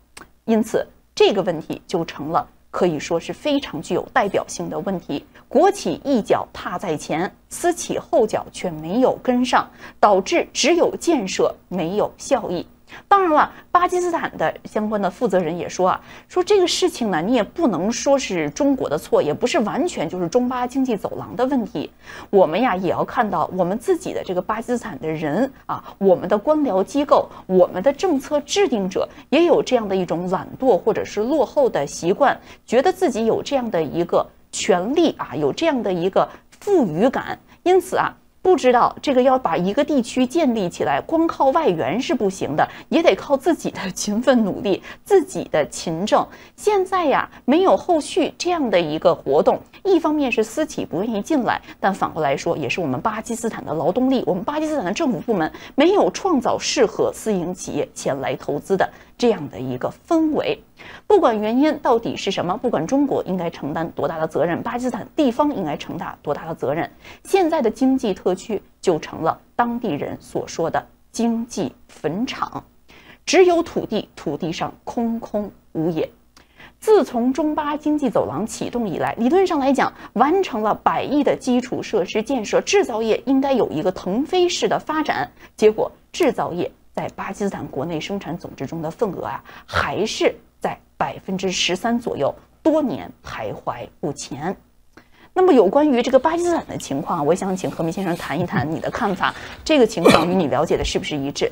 因此这个问题就成了可以说是非常具有代表性的问题。国企一脚踏在前，私企后脚却没有跟上，导致只有建设没有效益。当然了，巴基斯坦的相关的负责人也说说这个事情呢，你也不能说是中国的错，也不是完全就是中巴经济走廊的问题。我们也要看到我们自己的这个巴基斯坦的人我们的官僚机构，我们的政策制定者也有这样的一种懒惰或者是落后的习惯，觉得自己有这样的一个权利有这样的一个富裕感，因此不知道这个要把一个地区建立起来，光靠外援是不行的，也得靠自己的勤奋努力，自己的勤政。现在没有后续这样的一个活动，一方面是私企不愿意进来，但反过来说也是我们巴基斯坦的劳动力，我们巴基斯坦的政府部门没有创造适合私营企业前来投资的这样的一个氛围。不管原因到底是什么，不管中国应该承担多大的责任，巴基斯坦地方应该承担多大的责任，现在的经济特区就成了当地人所说的经济坟场，只有土地，土地上空空无也。自从中巴经济走廊启动以来，理论上来讲，完成了100亿的基础设施建设，制造业应该有一个腾飞式的发展，结果制造业在巴基斯坦国内生产总值中的份额还是在13%左右，多年徘徊不前。那么有关于这个巴基斯坦的情况，我想请何明先生谈一谈你的看法，这个情况与你了解的是不是一致？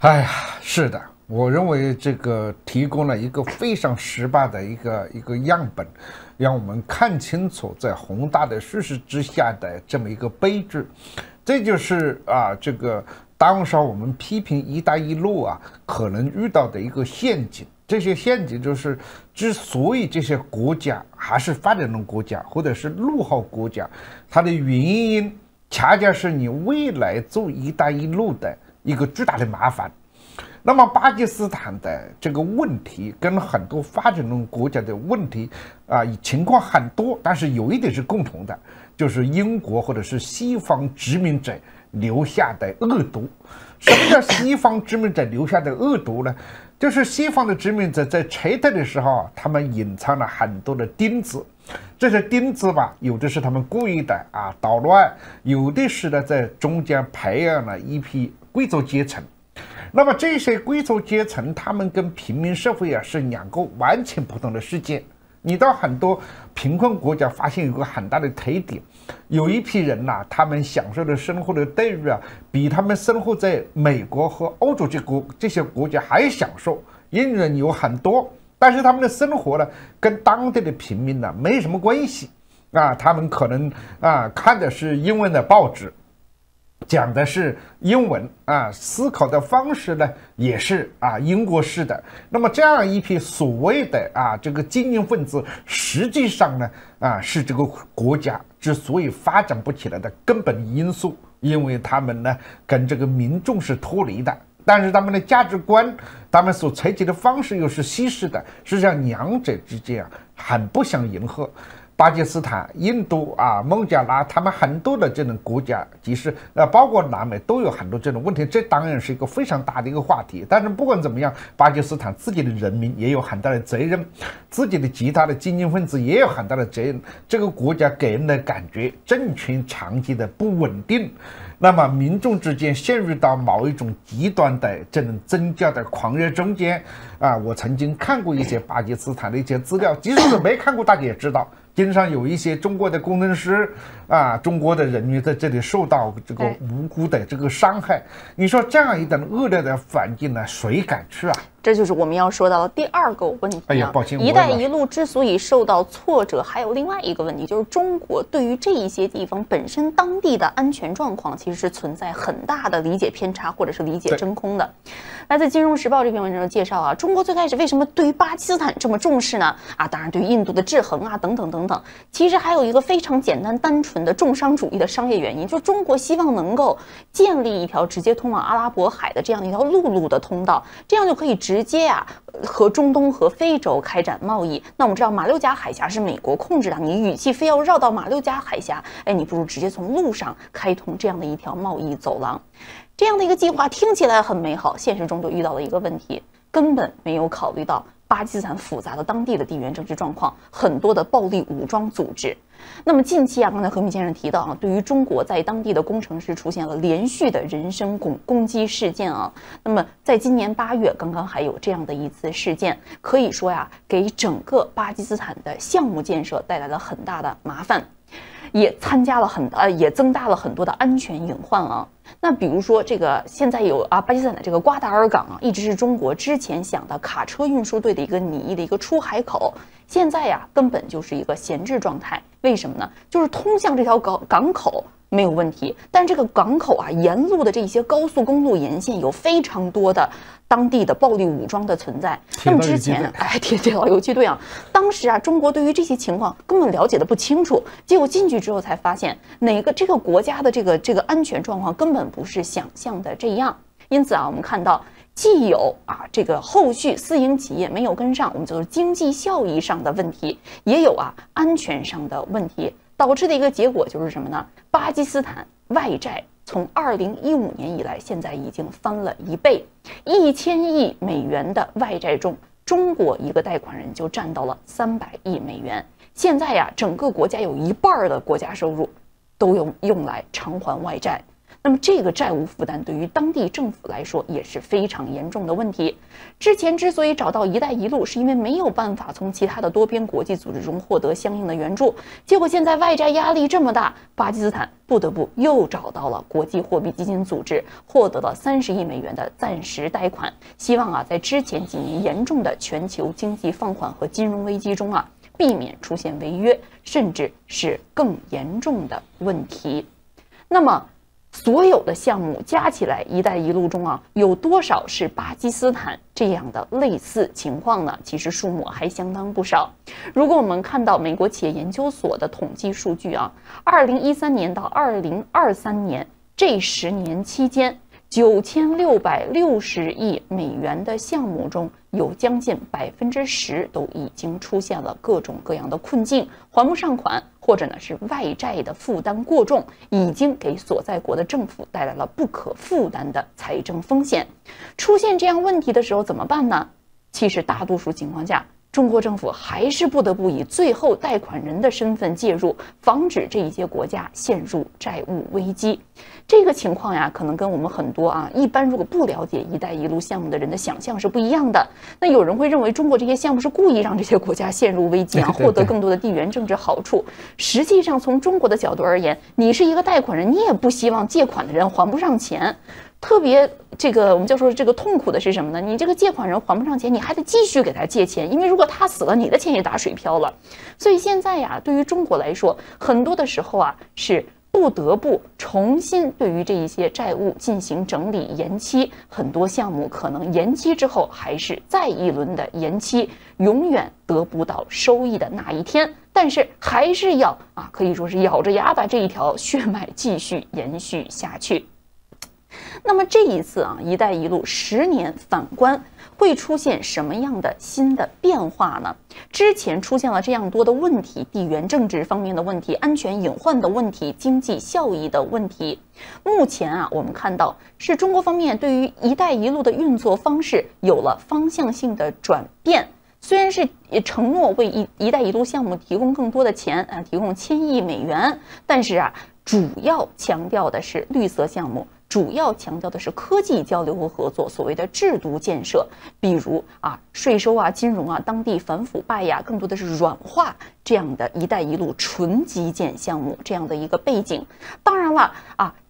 哎呀，是的，我认为这个提供了一个非常失败的一个样本，让我们看清楚在宏大的叙事之下的这么一个悲剧。这就是这个当时我们批评“一带一路”可能遇到的一个陷阱。这些陷阱就是，之所以这些国家还是发展中国家或者是落后国家，它的原因恰恰是你未来做“一带一路”的一个巨大的麻烦。那么巴基斯坦的这个问题跟很多发展中国家的问题情况很多，但是有一点是共同的，就是英国或者是西方殖民者留下的恶毒。什么叫西方殖民者留下的恶毒呢？就是西方的殖民者在拆台的时候，他们隐藏了很多的钉子。这些钉子吧，有的是他们故意的捣乱，有的是呢在中间培养了一批贵族阶层。那么这些贵族阶层，他们跟平民社会是两个完全不同的世界。你到很多贫困国家发现有个很大的特点，有一批人他们享受的生活的待遇比他们生活在美国和欧洲这些国家还享受，因人有很多，但是他们的生活呢跟当地的平民没什么关系他们可能看的是英文的报纸，讲的是英文思考的方式呢也是英国式的。那么这样一批所谓的这个精英分子，实际上呢是这个国家之所以发展不起来的根本因素，因为他们呢跟这个民众是脱离的，但是他们的价值观，他们所采取的方式又是西式的，实际上两者之间很不相迎合。巴基斯坦、印度孟加拉，他们很多的这种国家，即使包括南美都有很多这种问题，这当然是一个非常大的一个话题。但是不管怎么样，巴基斯坦自己的人民也有很大的责任，自己的其他的精英分子也有很大的责任。这个国家给人的感觉，政权长期的不稳定，那么民众之间陷入到某一种极端的这种增加的狂热中间我曾经看过一些巴基斯坦的一些资料，即使是没看过，大家也知道。经常有一些中国的工程师中国的人员在这里受到这个无辜的这个伤害。你说这样一种恶劣的环境呢，谁敢去这就是我们要说到的第二个问题抱歉，一带一路之所以受到挫折，还有另外一个问题，就是中国对于这一些地方本身当地的安全状况，其实是存在很大的理解偏差或者是理解真空的。来自《金融时报》这篇文章介绍中国最开始为什么对于巴基斯坦这么重视呢？当然对于印度的制衡等等等等，其实还有一个非常简单单纯的重商主义的商业原因，就是中国希望能够建立一条直接通往阿拉伯海的这样的一条陆路的通道，这样就可以直接和中东和非洲开展贸易。那我们知道马六甲海峡是美国控制的，你与其非要绕到马六甲海峡，你不如直接从陆上开通这样的一条贸易走廊。这样的一个计划听起来很美好，现实中就遇到了一个问题，根本没有考虑到巴基斯坦复杂的当地的地缘政治状况，很多的暴力武装组织。那么近期刚才何明先生提到对于中国在当地的工程师出现了连续的人身攻击事件那么在今年8月刚刚还有这样的一次事件，可以说给整个巴基斯坦的项目建设带来了很大的麻烦，也增大了很多的安全隐患那比如说这个现在有巴基斯坦的这个瓜达尔港一直是中国之前想的卡车运输队的一个拟议的一个出海口，现在根本就是一个闲置状态。为什么呢？就是通向这条港口没有问题，但这个港口沿路的这些高速公路沿线有非常多的当地的暴力武装的存在。那么之前铁道游击队当时中国对于这些情况根本了解的不清楚，结果进去之后才发现这个国家的这个安全状况根本不是想象的这样。因此我们看到既有这个后续私营企业没有跟上，我们就是经济效益上的问题，也有安全上的问题，导致的一个结果就是什么呢？巴基斯坦外债从2015年以来，现在已经翻了1倍，1000亿美元的外债中，中国一个贷款人就占到了300亿美元。现在整个国家有1半的国家收入都用来偿还外债。那么这个债务负担对于当地政府来说也是非常严重的问题。之前之所以找到“一带一路”，是因为没有办法从其他的多边国际组织中获得相应的援助，结果现在外债压力这么大，巴基斯坦不得不又找到了国际货币基金组织，获得了30亿美元的暂时贷款，希望在之前几年严重的全球经济放缓和金融危机中避免出现违约，甚至是更严重的问题。那么所有的项目加起来，“一带一路”中有多少是巴基斯坦这样的类似情况呢？其实数目还相当不少。如果我们看到美国企业研究所的统计数据2013年到2023年这10年期间，9660亿美元的项目中，有将近10%都已经出现了各种各样的困境，还不上款，或者是外债的负担过重，已经给所在国的政府带来了不可负担的财政风险。出现这样问题的时候怎么办呢？其实大多数情况下，中国政府还是不得不以最后贷款人的身份介入，防止这一些国家陷入债务危机。这个情况可能跟我们很多一般如果不了解“一带一路”项目的人的想象是不一样的。那有人会认为中国这些项目是故意让这些国家陷入危机获得更多的地缘政治好处。实际上，从中国的角度而言，你是一个贷款人，你也不希望借款的人还不上钱。特别我们就说这个痛苦的是什么呢？你这个借款人还不上钱，你还得继续给他借钱，因为如果他死了，你的钱也打水漂了。所以现在对于中国来说，很多的时候是不得不重新对于这一些债务进行整理延期，很多项目可能延期之后还是再一轮的延期，永远得不到收益的那一天，但是还是要可以说是咬着牙把这一条血脉继续延续下去。那么这一次“一带一路”10年反观会出现什么样的新的变化呢？之前出现了这样多的问题，地缘政治方面的问题，安全隐患的问题，经济效益的问题。目前我们看到是中国方面对于“一带一路”的运作方式有了方向性的转变。虽然是承诺为“一带一路”项目提供更多的钱提供1000亿美元，但是主要强调的是绿色项目，主要强调的是科技交流和合作，所谓的制度建设，比如税收金融当地反腐败更多的是软化这样的“一带一路”纯基建项目这样的一个背景。当然了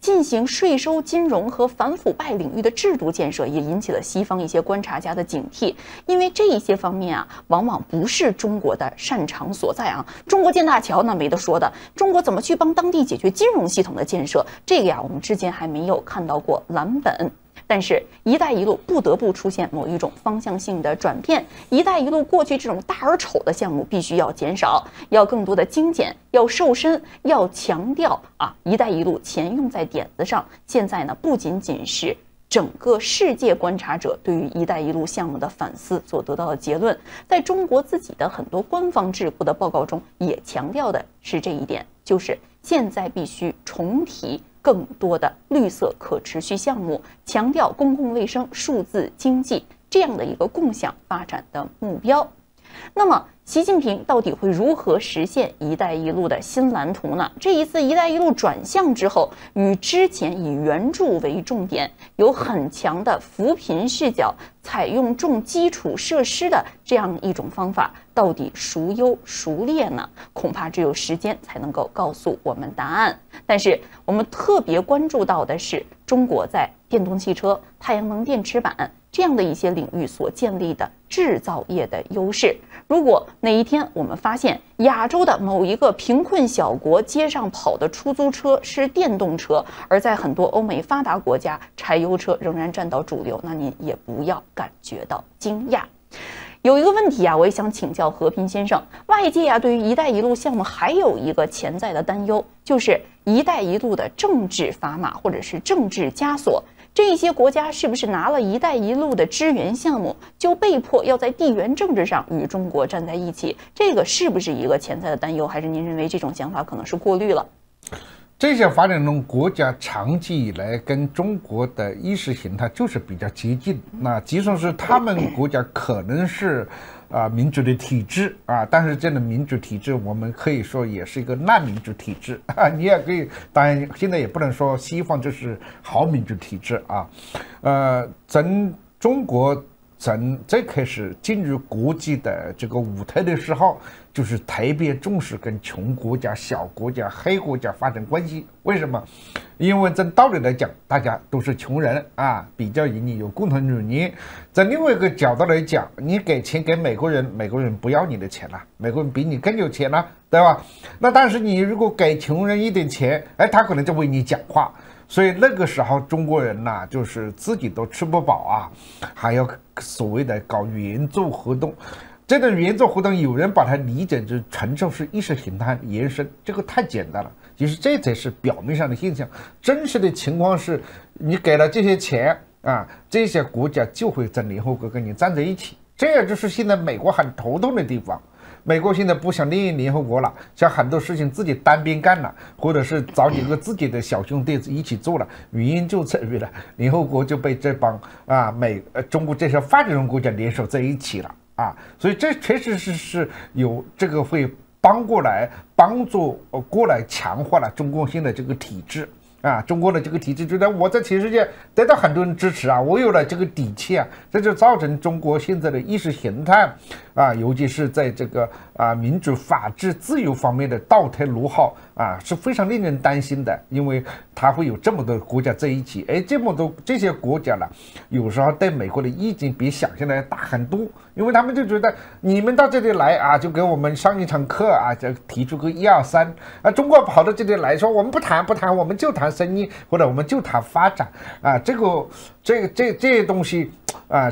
进行税收、金融和反腐败领域的制度建设，也引起了西方一些观察家的警惕，因为这一些方面往往不是中国的擅长所在中国建大桥那没得说的，中国怎么去帮当地解决金融系统的建设，这个我们之前还没有看到过蓝本。但是“一带一路”不得不出现某一种方向性的转变，“一带一路”过去这种大而丑的项目必须要减少，要更多的精简，要瘦身，要强调“一带一路”钱用在点子上。现在呢，不仅仅是整个世界观察者对于“一带一路”项目的反思所得到的结论，在中国自己的很多官方智库的报告中也强调的是这一点，就是现在必须重提更多的绿色可持续项目，强调公共卫生、数字经济这样的一个共享发展的目标。那么习近平到底会如何实现“一带一路”的新蓝图呢？这一次“一带一路”转向之后，与之前以援助为重点，有很强的扶贫视角，采用重基础设施的这样一种方法，到底孰优孰劣呢？恐怕只有时间才能够告诉我们答案。但是我们特别关注到的是，中国在电动汽车、太阳能电池板这样的一些领域所建立的制造业的优势。如果哪一天我们发现亚洲的某一个贫困小国街上跑的出租车是电动车，而在很多欧美发达国家柴油车仍然占到主流，那您也不要感觉到惊讶。有一个问题我也想请教和平先生，外界对于“一带一路”项目还有一个潜在的担忧，就是“一带一路”的政治砝码或者是政治枷锁。这些国家是不是拿了“一带一路”的支援项目，就被迫要在地缘政治上与中国站在一起？这个是不是一个潜在的担忧，还是您认为这种想法可能是过滤了？这些发展中国家长期以来跟中国的意识形态就是比较接近。那即使是他们国家可能是民主的体制但是这种民主体制我们可以说也是一个烂民主体制你也可以，当然现在也不能说西方就是好民主体制从中国从最开始进入国际的这个舞台的时候，就是特别重视跟穷国家、小国家、黑国家发展关系。为什么？因为从道理来讲，大家都是穷人比较盈利，有共同努力。在另外一个角度来讲，你给钱给美国人，美国人不要你的钱了，美国人比你更有钱了，对吧？那但是你如果给穷人一点钱，他可能就为你讲话。所以那个时候中国人就是自己都吃不饱还要所谓的搞援助活动。这种援助活动有人把它理解成纯就是意识形态延伸，这个太简单了。其实这才是表面上的现象，真实的情况是你给了这些钱这些国家就会在联合国跟你站在一起。这也就是现在美国很头痛的地方。美国现在不想利用联合国了，像很多事情自己单边干了，或者是找几个自己的小兄弟一起做了，原因就在于联合国就被这帮中国这些发展中国家联手在一起了所以这确实是有这个会帮助过来强化了中国现在这个体制中国的这个体制，觉得我在全世界得到很多人支持我有了这个底气这就造成中国现在的意识形态尤其是在这个民主、法治、自由方面的倒退落后是非常令人担心的，因为它会有这么多国家在一起，这些国家有时候对美国的意见比想象的大很多，因为他们就觉得你们到这里来就给我们上一场课就提出个1、2、3中国跑到这里来说我们不谈，我们就谈生意，或者我们就谈发展这些东西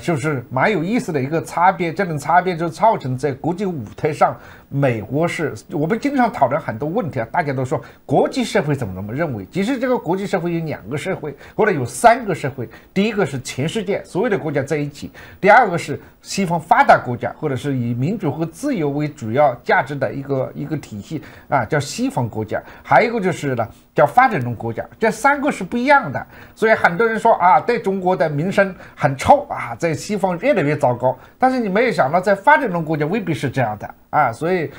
就是蛮有意思的一个差别。这种差别就造成在国际舞台上，美国我们经常讨论很多问题大家都说国际社会怎么认为，其实这个国际社会有2个社会或者有3个社会。第一个是全世界所有的国家在一起，第二个是西方发达国家或者是以民主和自由为主要价值的一个体系叫西方国家，还有一个就是叫发展中国家。这3个是不一样的，所以很多人说对中国的名声很臭在西方越来越糟糕，但是你没有想到在发展中国家未必是这样的所以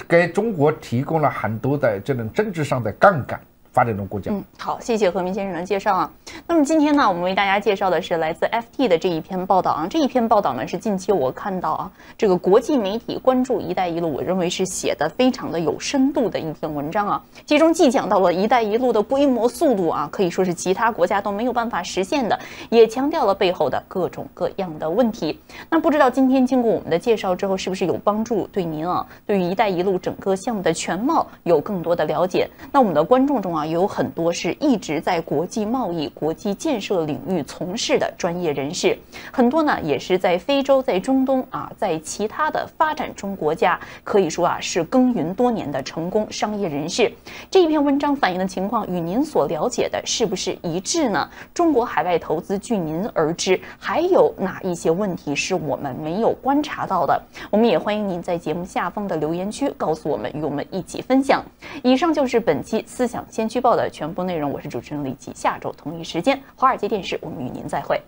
给中国提供了很多的这种政治上的杠杆。发展中国家。好，谢谢何明先生的介绍那么今天呢，我们为大家介绍的是来自 FT 的这一篇报道这一篇报道呢是近期我看到这个国际媒体关注“一带一路”，我认为是写的非常的有深度的一篇文章其中既讲到了“一带一路”的规模速度可以说是其他国家都没有办法实现的，也强调了背后的各种各样的问题。那不知道今天经过我们的介绍之后，是不是有帮助对您对于“一带一路”整个项目的全貌有更多的了解？那我们的观众中也有很多是一直在国际贸易、国际建设领域从事的专业人士，很多呢也是在非洲、在中东在其他的发展中国家，可以说是耕耘多年的成功商业人士。这一篇文章反映的情况与您所了解的是不是一致呢？中国海外投资据您而知，还有哪一些问题是我们没有观察到的？我们也欢迎您在节目下方的留言区告诉我们，与我们一起分享。以上就是本期思想先驱报的全部内容，我是主持人李琦，下周同一时间华尔街电视我们与您再会。